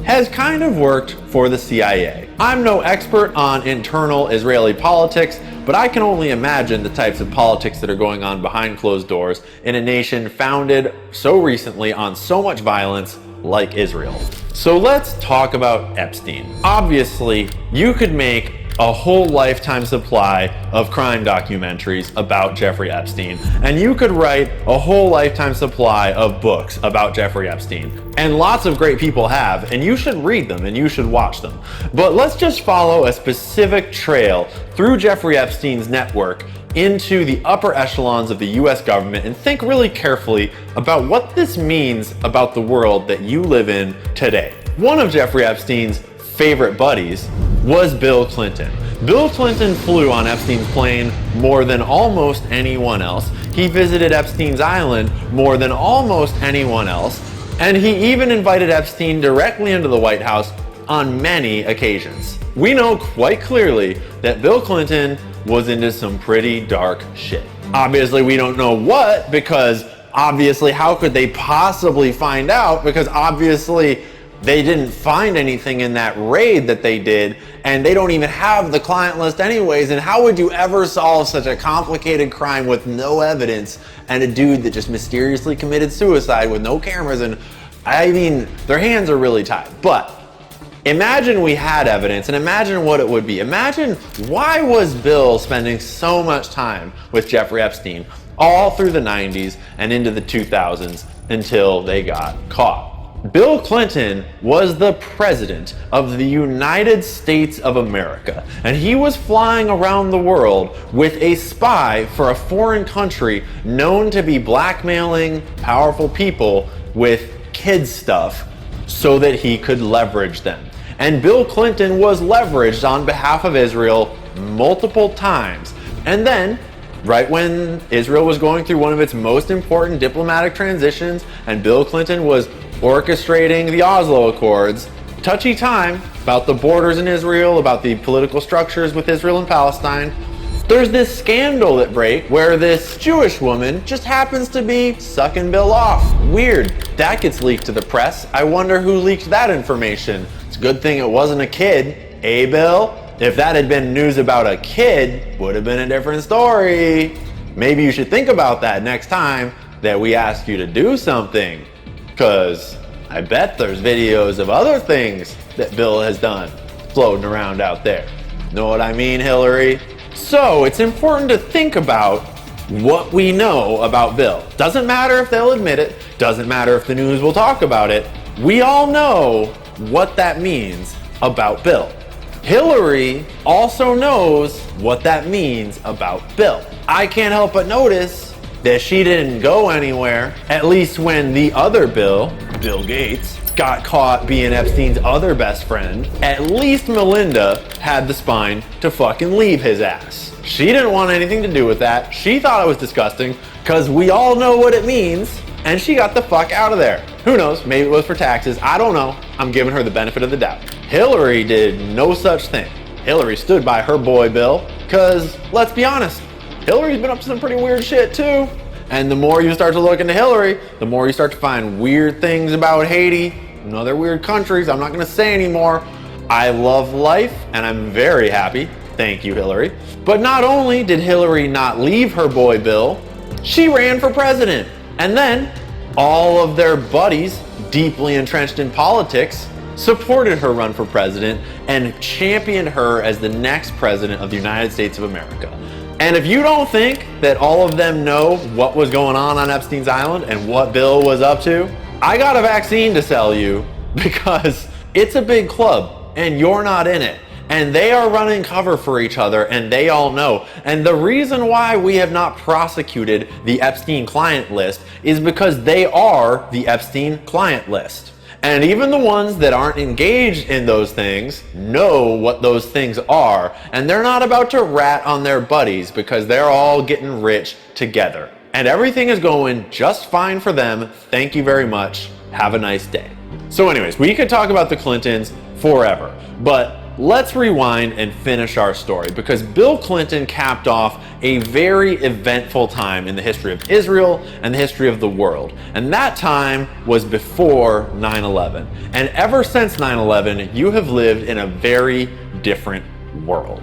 has kind of worked for the CIA. I'm no expert on internal Israeli politics, but I can only imagine the types of politics that are going on behind closed doors in a nation founded so recently on so much violence like Israel. So let's talk about Epstein. Obviously, you could make a whole lifetime supply of crime documentaries about Jeffrey Epstein, and you could write a whole lifetime supply of books about Jeffrey Epstein. And lots of great people have, and you should read them and you should watch them. But let's just follow a specific trail through Jeffrey Epstein's network into the upper echelons of the US government and think really carefully about what this means about the world that you live in today. One of Jeffrey Epstein's favorite buddies was Bill Clinton. Bill Clinton flew on Epstein's plane more than almost anyone else. He visited Epstein's island more than almost anyone else. And he even invited Epstein directly into the White House on many occasions. We know quite clearly that Bill Clinton was into some pretty dark shit. Obviously, we don't know what, because obviously, how could they possibly find out? Because obviously, they didn't find anything in that raid that they did, and they don't even have the client list anyways. And how would you ever solve such a complicated crime with no evidence and a dude that just mysteriously committed suicide with no cameras? And I mean, their hands are really tied. But imagine we had evidence, and imagine what it would be. Imagine, why was Bill spending so much time with Jeffrey Epstein all through the 90s and into the 2000s until they got caught? Bill Clinton was the president of the United States of America, and he was flying around the world with a spy for a foreign country known to be blackmailing powerful people with kid stuff so that he could leverage them. And Bill Clinton was leveraged on behalf of Israel multiple times. And then, right when Israel was going through one of its most important diplomatic transitions, and Bill Clinton was orchestrating the Oslo Accords, touchy time about the borders in Israel, about the political structures with Israel and Palestine, there's this scandal that breaks where this Jewish woman just happens to be sucking Bill off. Weird. That gets leaked to the press. I wonder who leaked that information. It's a good thing it wasn't a kid, eh, Bill? If that had been news about a kid, would have been a different story. Maybe you should think about that next time that we ask you to do something. Because I bet there's videos of other things that Bill has done floating around out there. Know what I mean, Hillary? So it's important to think about what we know about Bill. Doesn't matter if they'll admit it. Doesn't matter if the news will talk about it. We all know what that means about Bill. Hillary also knows what that means about Bill. I can't help but notice that she didn't go anywhere, at least when the other Bill Gates, got caught being Epstein's other best friend. At least Melinda had the spine to fucking leave his ass. She didn't want anything to do with that. She thought it was disgusting, because we all know what it means, and she got the fuck out of there. Who knows, maybe it was for taxes, I don't know. I'm giving her the benefit of the doubt. Hillary did no such thing. Hillary stood by her boy Bill, because let's be honest, Hillary's been up to some pretty weird shit too. And the more you start to look into Hillary, the more you start to find weird things about Haiti and other weird countries. I'm not gonna say anymore. I love life and I'm very happy. Thank you, Hillary. But not only did Hillary not leave her boy Bill, she ran for president. And then all of their buddies, deeply entrenched in politics, supported her run for president and championed her as the next president of the United States of America. And if you don't think that all of them know what was going on Epstein's Island and what Bill was up to, I got a vaccine to sell you because it's a big club and you're not in it. And they are running cover for each other, and they all know. And the reason why we have not prosecuted the Epstein client list is because they are the Epstein client list. And even the ones that aren't engaged in those things know what those things are, and they're not about to rat on their buddies because they're all getting rich together. And everything is going just fine for them. Thank you very much. Have a nice day. So anyways, we could talk about the Clintons forever, but let's rewind and finish our story, because Bill Clinton capped off a very eventful time in the history of Israel and the history of the world. And that time was before 9/11. And ever since 9/11, you have lived in a very different world.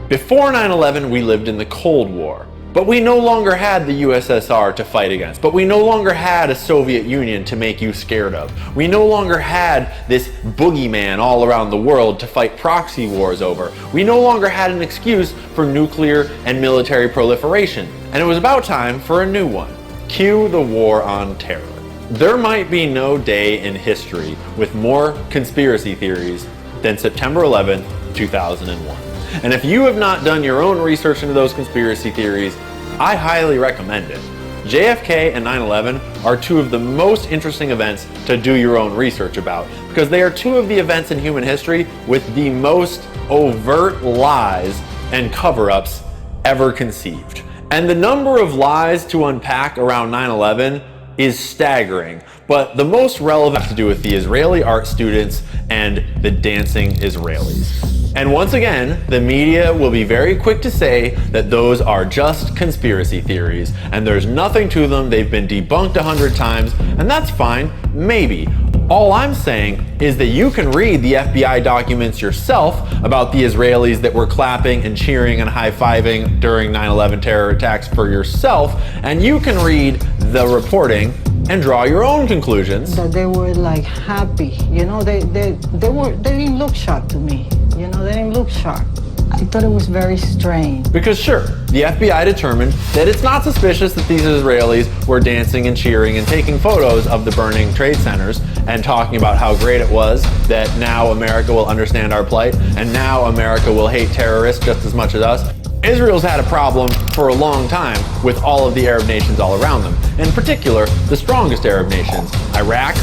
Before 9/11, we lived in the Cold War. But we no longer had the USSR to fight against. But we no longer had a Soviet Union to make you scared of. We no longer had this boogeyman all around the world to fight proxy wars over. We no longer had an excuse for nuclear and military proliferation. And it was about time for a new one. Cue the war on terror. There might be no day in history with more conspiracy theories than September 11th, 2001. And if you have not done your own research into those conspiracy theories, I highly recommend it. JFK and 9/11 are two of the most interesting events to do your own research about, because they are two of the events in human history with the most overt lies and cover-ups ever conceived. And the number of lies to unpack around 9/11 is staggering, but the most relevant has to do with the Israeli art students and the dancing Israelis. And once again, the media will be very quick to say that those are just conspiracy theories and there's nothing to them, they've been debunked 100 times, and that's fine, maybe. All I'm saying is that you can read the FBI documents yourself about the Israelis that were clapping and cheering and high-fiving during 9/11 terror attacks for yourself, and you can read the reporting and draw your own conclusions. That they were like happy, you know, they didn't look shocked to me, you know, they didn't look shocked. I thought it was very strange. Because sure, the FBI determined that it's not suspicious that these Israelis were dancing and cheering and taking photos of the burning trade centers and talking about how great it was that now America will understand our plight and now America will hate terrorists just as much as us. Israel's had a problem for a long time with all of the Arab nations all around them. In particular, the strongest Arab nations, Iraq,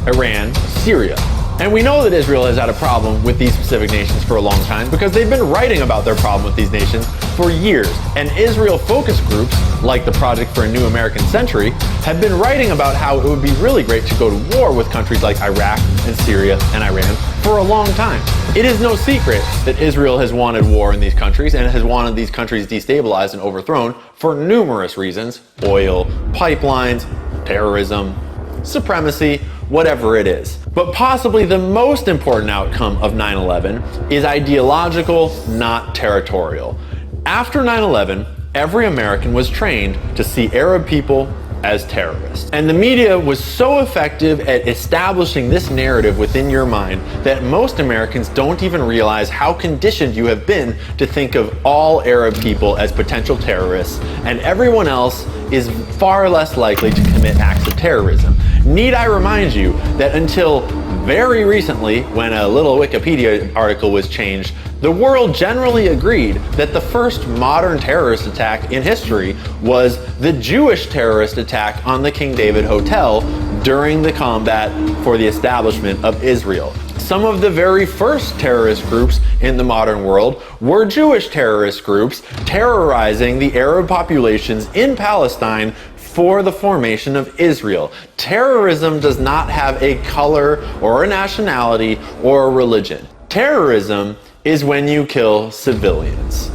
Iran, Syria. And we know that Israel has had a problem with these specific nations for a long time because they've been writing about their problem with these nations for years. And Israel focus groups, like the Project for a New American Century, have been writing about how it would be really great to go to war with countries like Iraq and Syria and Iran for a long time. It is no secret that Israel has wanted war in these countries and has wanted these countries destabilized and overthrown for numerous reasons: oil, pipelines, terrorism, supremacy, whatever it is. But possibly the most important outcome of 9/11 is ideological, not territorial. After 9/11, every American was trained to see Arab people as terrorists. And the media was so effective at establishing this narrative within your mind that most Americans don't even realize how conditioned you have been to think of all Arab people as potential terrorists, and everyone else is far less likely to commit acts of terrorism. Need I remind you that until very recently, when a little Wikipedia article was changed, the world generally agreed that the first modern terrorist attack in history was the Jewish terrorist attack on the King David Hotel during the combat for the establishment of Israel. Some of the very first terrorist groups in the modern world were Jewish terrorist groups terrorizing the Arab populations in Palestine for the formation of Israel. Terrorism does not have a color or a nationality or a religion. Terrorism is when you kill civilians.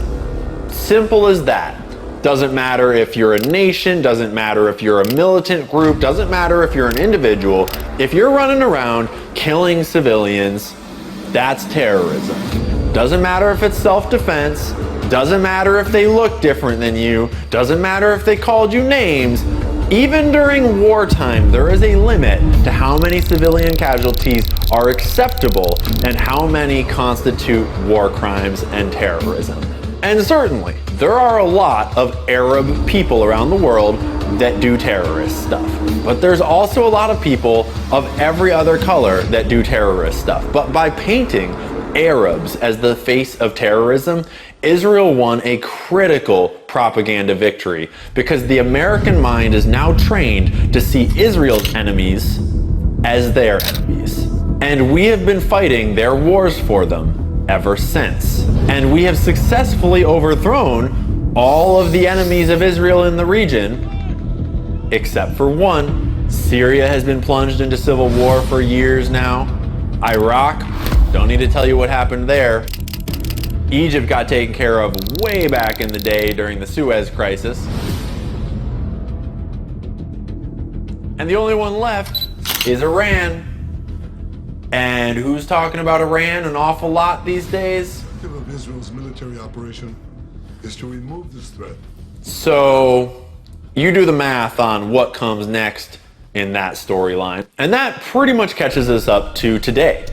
Simple as that. Doesn't matter if you're a nation, doesn't matter if you're a militant group, doesn't matter if you're an individual. If you're running around killing civilians, that's terrorism. Doesn't matter if it's self-defense, doesn't matter if they look different than you, doesn't matter if they called you names. Even during wartime, there is a limit to how many civilian casualties are acceptable and how many constitute war crimes and terrorism. And certainly, there are a lot of Arab people around the world that do terrorist stuff. But there's also a lot of people of every other color that do terrorist stuff. But by painting Arabs as the face of terrorism, Israel won a critical propaganda victory because the American mind is now trained to see Israel's enemies as their enemies. And we have been fighting their wars for them ever since. And we have successfully overthrown all of the enemies of Israel in the region, except for one. Syria has been plunged into civil war for years now. Iraq, don't need to tell you what happened there. Egypt got taken care of way back in the day during the Suez Crisis. And the only one left is Iran. And who's talking about Iran an awful lot these days? The objective of Israel's military operation is to remove this threat. So you do the math on what comes next in that storyline. And that pretty much catches us up to today.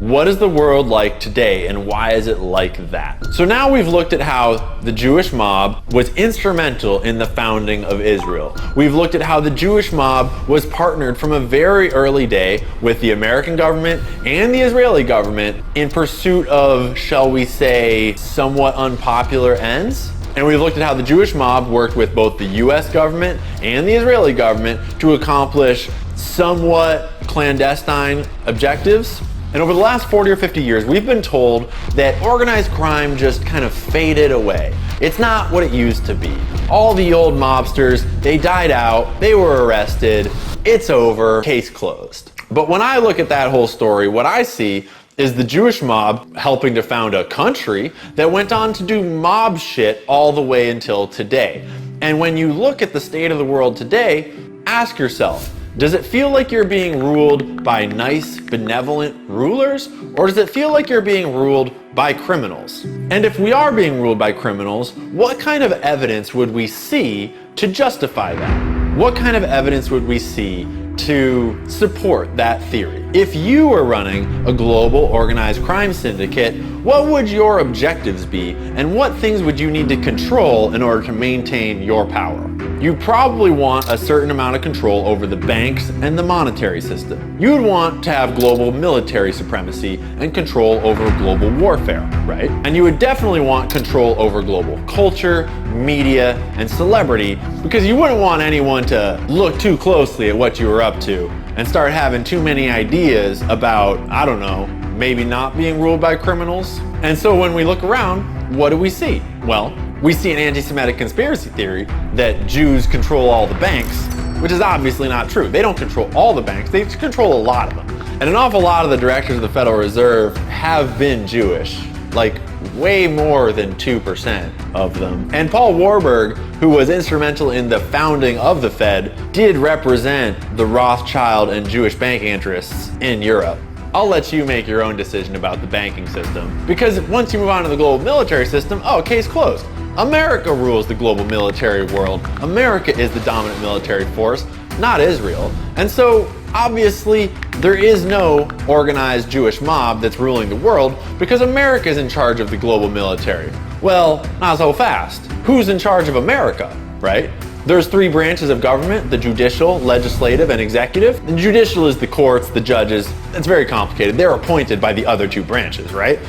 What is the world like today, and why is it like that? So now we've looked at how the Jewish mob was instrumental in the founding of Israel. We've looked at how the Jewish mob was partnered from a very early day with the American government and the Israeli government in pursuit of, shall we say, somewhat unpopular ends. And we've looked at how the Jewish mob worked with both the US government and the Israeli government to accomplish somewhat clandestine objectives. And over the last 40 or 50 years, we've been told that organized crime just kind of faded away. It's not what it used to be. All the old mobsters, they died out, they were arrested, it's over, case closed. But when I look at that whole story, what I see is the Jewish mob helping to found a country that went on to do mob shit all the way until today. And when you look at the state of the world today, ask yourself, does it feel like you're being ruled by nice, benevolent rulers? Or does it feel like you're being ruled by criminals? And if we are being ruled by criminals, what kind of evidence would we see to justify that? What kind of evidence would we see to support that theory? If you were running a global organized crime syndicate, what would your objectives be, and what things would you need to control in order to maintain your power? You probably want a certain amount of control over the banks and the monetary system. You'd want to have global military supremacy and control over global warfare, right? And you would definitely want control over global culture, media, and celebrity, because you wouldn't want anyone to look too closely at what you were up to and start having too many ideas about, I don't know, maybe not being ruled by criminals. And so when we look around, what do we see? Well, we see an anti-Semitic conspiracy theory that Jews control all the banks, which is obviously not true. They don't control all the banks, they control a lot of them. And an awful lot of the directors of the Federal Reserve have been Jewish, like way more than 2% of them. And Paul Warburg, who was instrumental in the founding of the Fed, did represent the Rothschild and Jewish banking interests in Europe. I'll let you make your own decision about the banking system, because once you move on to the global military system, oh, case closed. America rules the global military world. America is the dominant military force, not Israel. And so obviously there is no organized Jewish mob that's ruling the world because America is in charge of the global military. Well, not so fast. Who's in charge of America, right? There's three branches of government: the judicial, legislative, and executive. The judicial is the courts, the judges. It's very complicated. They're appointed by the other two branches, right?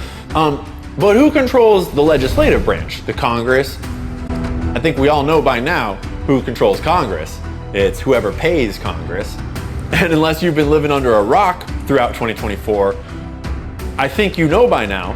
But who controls the legislative branch? The Congress. I think we all know by now who controls Congress. It's whoever pays Congress. And unless you've been living under a rock throughout 2024, I think you know by now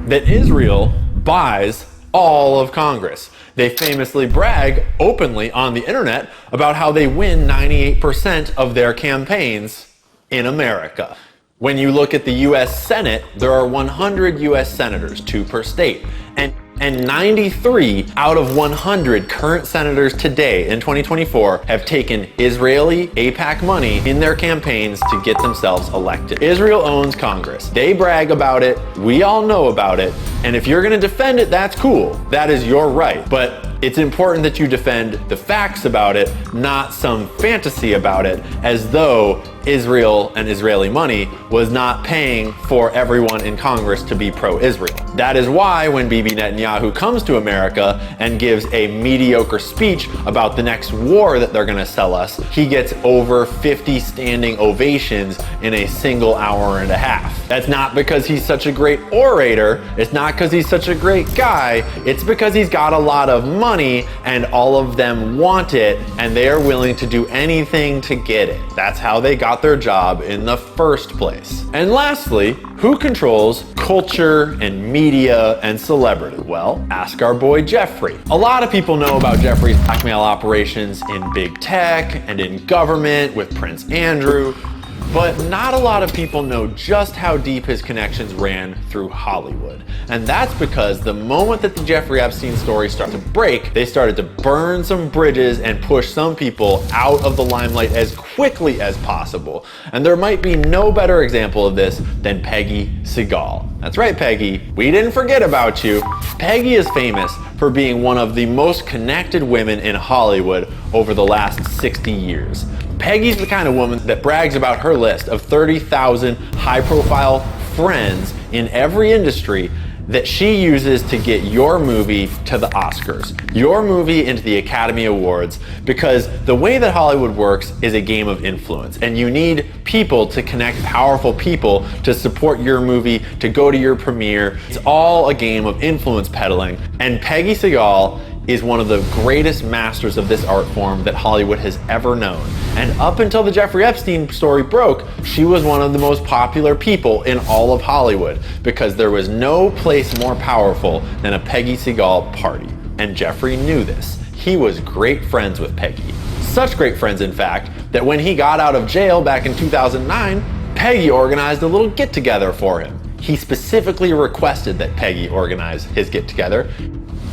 that Israel buys all of Congress. They famously brag openly on the internet about how they win 98% of their campaigns in America. When you look at the US Senate, there are 100 US senators, 2 per state. And 93 out of 100 current senators today in 2024 have taken Israeli AIPAC money in their campaigns to get themselves elected. Israel owns Congress. They brag about it. We all know about it. And if you're going to defend it, that's cool. That is your right. But It's important that you defend the facts about it, not some fantasy about it, as though Israel and Israeli money was not paying for everyone in Congress to be pro-Israel. That is why when Bibi Netanyahu comes to America and gives a mediocre speech about the next war that they're gonna sell us, he gets over 50 standing ovations in a single hour and a half. That's not because he's such a great orator, it's not because he's such a great guy, it's because he's got a lot of money and all of them want it and they are willing to do anything to get it. That's how they got their job in the first place. And lastly, who controls culture and media and celebrity? Well, ask our boy Jeffrey. A lot of people know about Jeffrey's blackmail operations in big tech and in government with Prince Andrew, but not a lot of people know just how deep his connections ran through Hollywood. And that's because the moment that the Jeffrey Epstein story started to break, they started to burn some bridges and push some people out of the limelight as quickly as possible. And there might be no better example of this than Peggy Segal. That's right, Peggy, we didn't forget about you. Peggy is famous for being one of the most connected women in Hollywood over the last 60 years. Peggy's the kind of woman that brags about her list of 30,000 high-profile friends in every industry that she uses to get your movie to the Oscars, your movie into the Academy Awards, because the way that Hollywood works is a game of influence, and you need people to connect powerful people to support your movie, to go to your premiere. It's all a game of influence peddling, and Peggy Segal is one of the greatest masters of this art form that Hollywood has ever known. And up until the Jeffrey Epstein story broke, she was one of the most popular people in all of Hollywood because there was no place more powerful than a Peggy Segal party. And Jeffrey knew this. He was great friends with Peggy. Such great friends, in fact, that when he got out of jail back in 2009, Peggy organized a little get-together for him. He specifically requested that Peggy organize his get-together,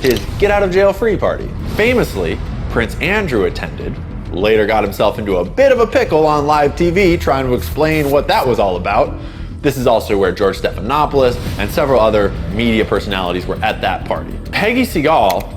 his get out of jail free party. Famously, Prince Andrew attended, later got himself into a bit of a pickle on live TV trying to explain what that was all about. This is also where George Stephanopoulos and several other media personalities were at that party. Peggy Segal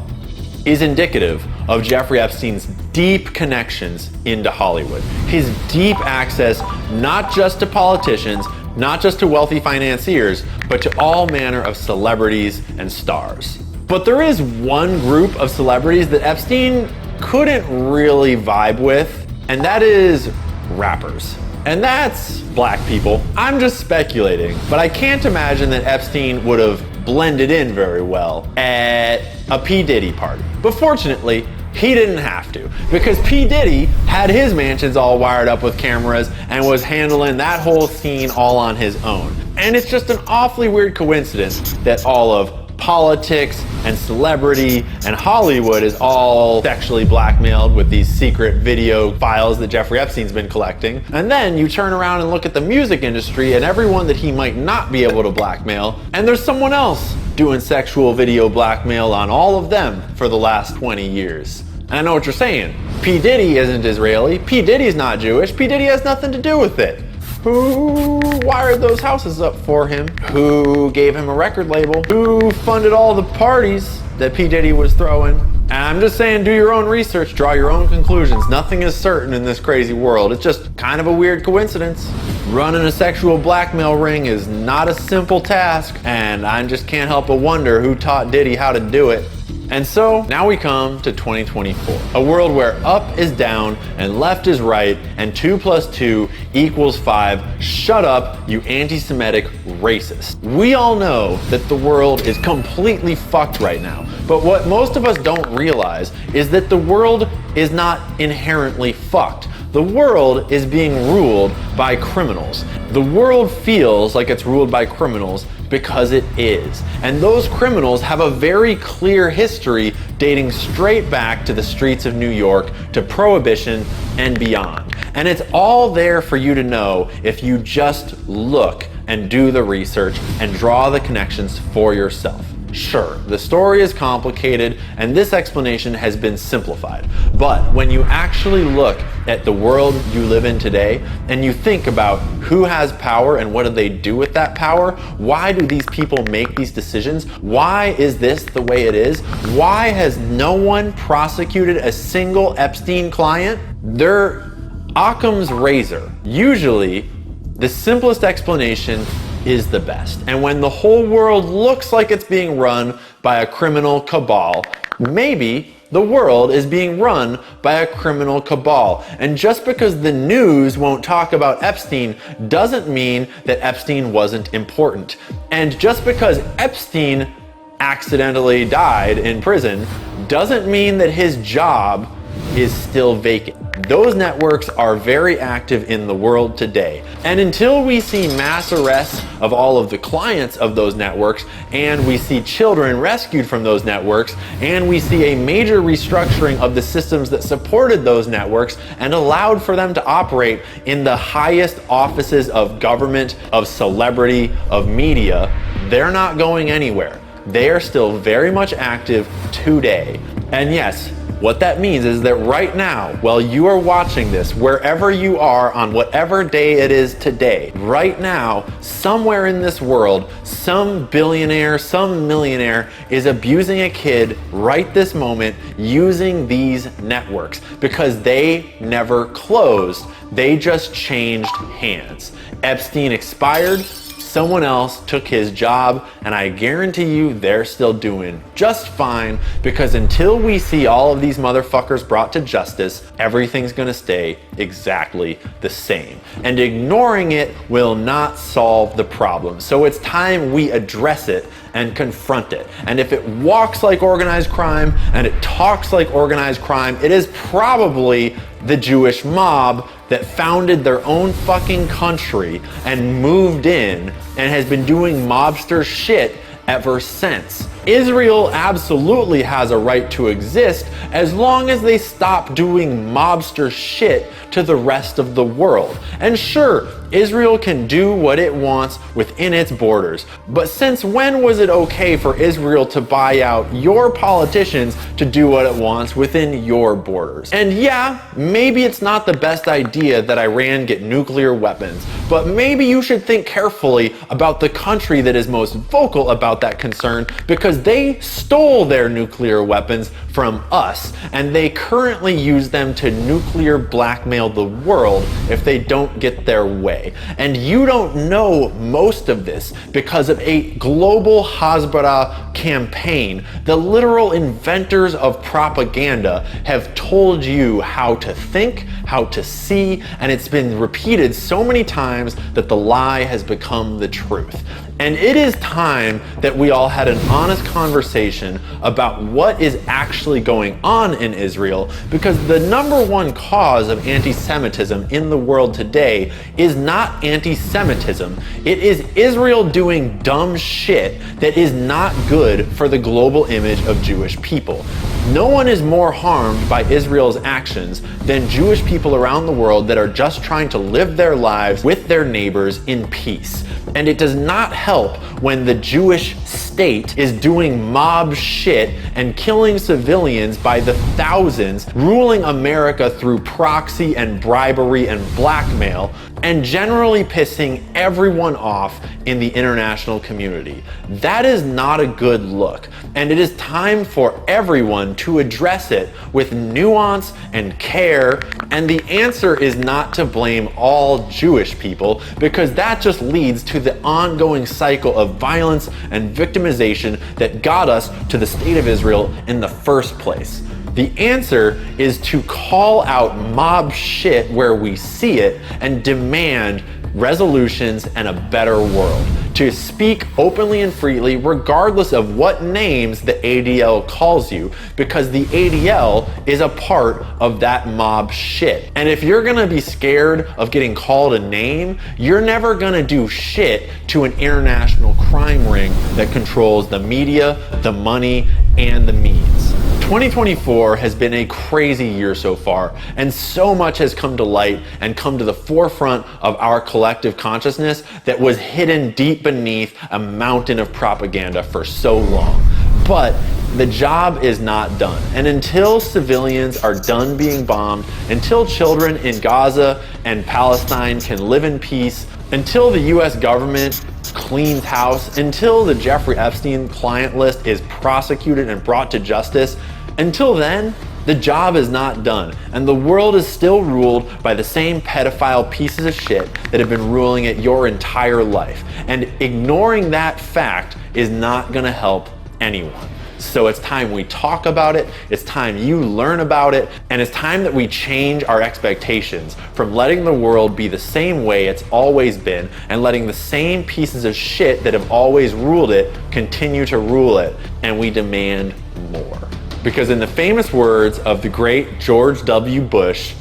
is indicative of Jeffrey Epstein's deep connections into Hollywood. His deep access not just to politicians, not just to wealthy financiers, but to all manner of celebrities and stars. But there is one group of celebrities that Epstein couldn't really vibe with, and that is rappers. And that's black people. I'm just speculating, but I can't imagine that Epstein would have blended in very well at a P. Diddy party. But fortunately, he didn't have to, because P. Diddy had his mansions all wired up with cameras and was handling that whole scene all on his own. And it's just an awfully weird coincidence that all of politics and celebrity and Hollywood is all sexually blackmailed with these secret video files that Jeffrey Epstein's been collecting. And then you turn around and look at the music industry and everyone that he might not be able to blackmail, and there's someone else doing sexual video blackmail on all of them for the last 20 years. And I know what you're saying. P. Diddy isn't Israeli, P. Diddy's not Jewish, P. Diddy has nothing to do with it. Who wired those houses up for him? Who gave him a record label? Who funded all the parties that P. Diddy was throwing? And I'm just saying, do your own research, draw your own conclusions. Nothing is certain in this crazy world. It's just kind of a weird coincidence. Running a sexual blackmail ring is not a simple task, and I just can't help but wonder who taught Diddy how to do it. And so now we come to 2024, a world where up is down and left is right and 2 + 2 = 5. Shut up, you anti-Semitic racist. We all know that the world is completely fucked right now, but what most of us don't realize is that the world is not inherently fucked. The world is being ruled by criminals. The world feels like it's ruled by criminals because it is. And those criminals have a very clear history dating straight back to the streets of New York, to Prohibition and beyond. And it's all there for you to know if you just look and do the research and draw the connections for yourself. Sure, the story is complicated and this explanation has been simplified. But when you actually look at the world you live in today and you think about who has power and what do they do with that power, why do these people make these decisions? Why is this the way it is? Why has no one prosecuted a single Epstein client? They're Occam's razor. Usually, the simplest explanation is the best. And when the whole world looks like it's being run by a criminal cabal, maybe the world is being run by a criminal cabal. And just because the news won't talk about Epstein doesn't mean that Epstein wasn't important. And just because Epstein accidentally died in prison doesn't mean that his job is still vacant. Those networks are very active in the world today. And until we see mass arrests of all of the clients of those networks, and we see children rescued from those networks, and we see a major restructuring of the systems that supported those networks and allowed for them to operate in the highest offices of government, of celebrity, of media, they're not going anywhere. They are still very much active today. And yes, what that means is that right now, while you are watching this, wherever you are on whatever day it is today, right now, somewhere in this world, some billionaire, some millionaire is abusing a kid right this moment using these networks because they never closed. They just changed hands. Epstein expired. Someone else took his job, and I guarantee you they're still doing just fine, because until we see all of these motherfuckers brought to justice, everything's gonna stay exactly the same. And ignoring it will not solve the problem. So it's time we address it and confront it. And if it walks like organized crime and it talks like organized crime, it is probably the Jewish mob that founded their own fucking country and moved in and has been doing mobster shit ever since. Israel absolutely has a right to exist as long as they stop doing mobster shit to the rest of the world. And sure, Israel can do what it wants within its borders, but since when was it okay for Israel to buy out your politicians to do what it wants within your borders? And yeah, maybe it's not the best idea that Iran get nuclear weapons, but maybe you should think carefully about the country that is most vocal about that concern, because they stole their nuclear weapons from us, and they currently use them to nuclear blackmail the world if they don't get their way. And you don't know most of this because of a global Hasbara campaign. The literal inventors of propaganda have told you how to think, how to see, and it's been repeated so many times that the lie has become the truth. And it is time that we all had an honest conversation about what is actually going on in Israel, because the number one cause of anti-Semitism in the world today is not anti-Semitism. It is Israel doing dumb shit that is not good for the global image of Jewish people. No one is more harmed by Israel's actions than Jewish people around the world that are just trying to live their lives with their neighbors in peace. And it does not help when the Jewish state is doing mob shit and killing civilians by the thousands, ruling America through proxy and bribery and blackmail, and generally pissing everyone off in the international community. That is not a good look, and it is time for everyone to address it with nuance and care. And the answer is not to blame all Jewish people, because that just leads to the ongoing cycle of violence and victimization that got us to the state of Israel in the first place. The answer is to call out mob shit where we see it and demand resolutions and a better world. To speak openly and freely regardless of what names the ADL calls you, because the ADL is a part of that mob shit. And if you're gonna be scared of getting called a name, you're never gonna do shit to an international crime ring that controls the media, the money, and the means. 2024 has been a crazy year so far, and so much has come to light and come to the forefront of our collective consciousness that was hidden deep beneath a mountain of propaganda for so long. But the job is not done, and until civilians are done being bombed, until children in Gaza and Palestine can live in peace, until the US government cleans house, until the Jeffrey Epstein client list is prosecuted and brought to justice, until then, the job is not done, and the world is still ruled by the same pedophile pieces of shit that have been ruling it your entire life. And ignoring that fact is not gonna help anyone. So it's time we talk about it, it's time you learn about it, and it's time that we change our expectations from letting the world be the same way it's always been and letting the same pieces of shit that have always ruled it continue to rule it, and we demand more. Because in the famous words of the great George W. Bush,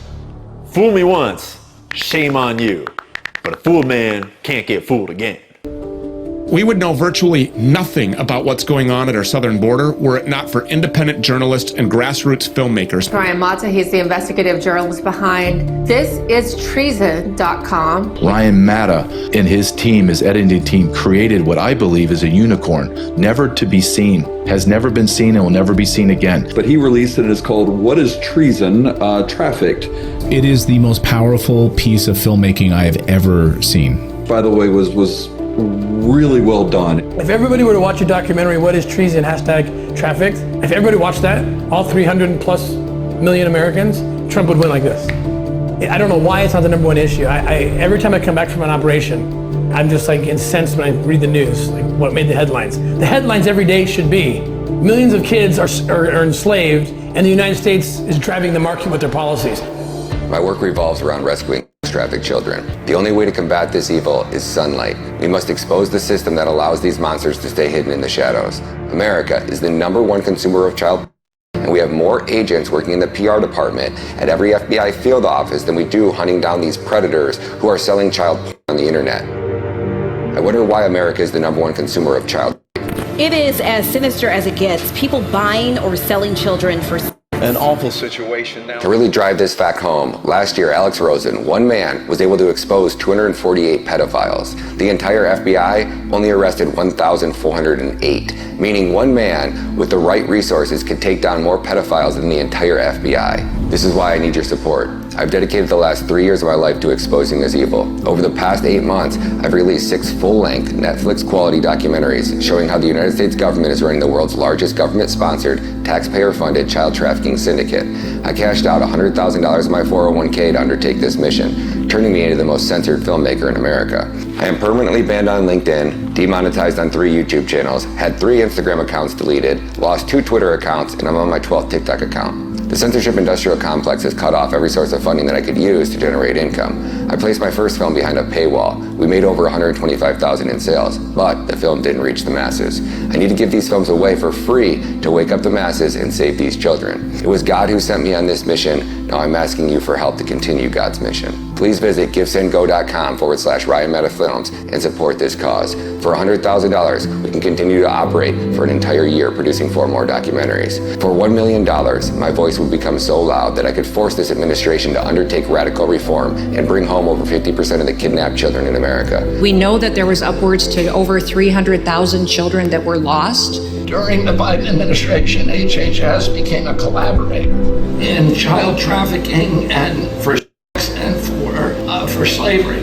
fool me once, shame on you, but a fooled man can't get fooled again. We would know virtually nothing about what's going on at our southern border were it not for independent journalists and grassroots filmmakers. Ryan Matta, he's the investigative journalist behind thisistreason.com. Ryan Matta and his team, his editing team, created what I believe is a unicorn, never to be seen, has never been seen and will never be seen again. But he released it as called What is Treason? Trafficked. It is the most powerful piece of filmmaking I have ever seen. By the way, was really well done. If everybody were to watch a documentary, What is Treason? #trafficked, if everybody watched that, all 300 plus million Americans, Trump would win like this. I don't know why it's not the number one issue. Every time I come back from an operation, I'm just like incensed when I read the news, like what made the headlines. The headlines every day should be, millions of kids are enslaved and the United States is driving the market with their policies. My work revolves around rescuing trafficked children. The only way to combat this evil is sunlight. We must expose the system that allows these monsters to stay hidden in the shadows. America is the #1 consumer of child, and we have more agents working in the PR department at every FBI field office than we do hunting down these predators who are selling child on the internet. I wonder why America is the #1 consumer of child. It is as sinister as it gets. People buying or selling children for An awful situation now. To really drive this fact home, last year Alex Rosen, one man, was able to expose 248 pedophiles. The entire FBI only arrested 1,408, meaning one man with the right resources could take down more pedophiles than the entire FBI. This is why I need your support. I've dedicated the last 3 years of my life to exposing this evil. Over the past 8 months, I've released 6 full-length Netflix-quality documentaries showing how the United States government is running the world's largest government-sponsored, taxpayer-funded child trafficking syndicate. I cashed out $100,000 of my 401k to undertake this mission, turning me into the most censored filmmaker in America. I am permanently banned on LinkedIn, demonetized on 3 YouTube channels, had 3 Instagram accounts deleted, lost 2 Twitter accounts, and I'm on my 12th TikTok account. The censorship industrial complex has cut off every source of funding that I could use to generate income. I placed my first film behind a paywall. We made over $125,000 in sales, but the film didn't reach the masses. I need to give these films away for free to wake up the masses and save these children. It was God who sent me on this mission. Now I'm asking you for help to continue God's mission. Please visit givesendgo.com/Ryan Matta Films and support this cause. For $100,000, we can continue to operate for an entire year producing 4 more documentaries. For $1 million, my voice would become so loud that I could force this administration to undertake radical reform and bring home over 50% of the kidnapped children in America. We know that there was upwards to over 300,000 children that were lost. During the Biden administration, HHS became a collaborator in child trafficking and for sex and for slavery.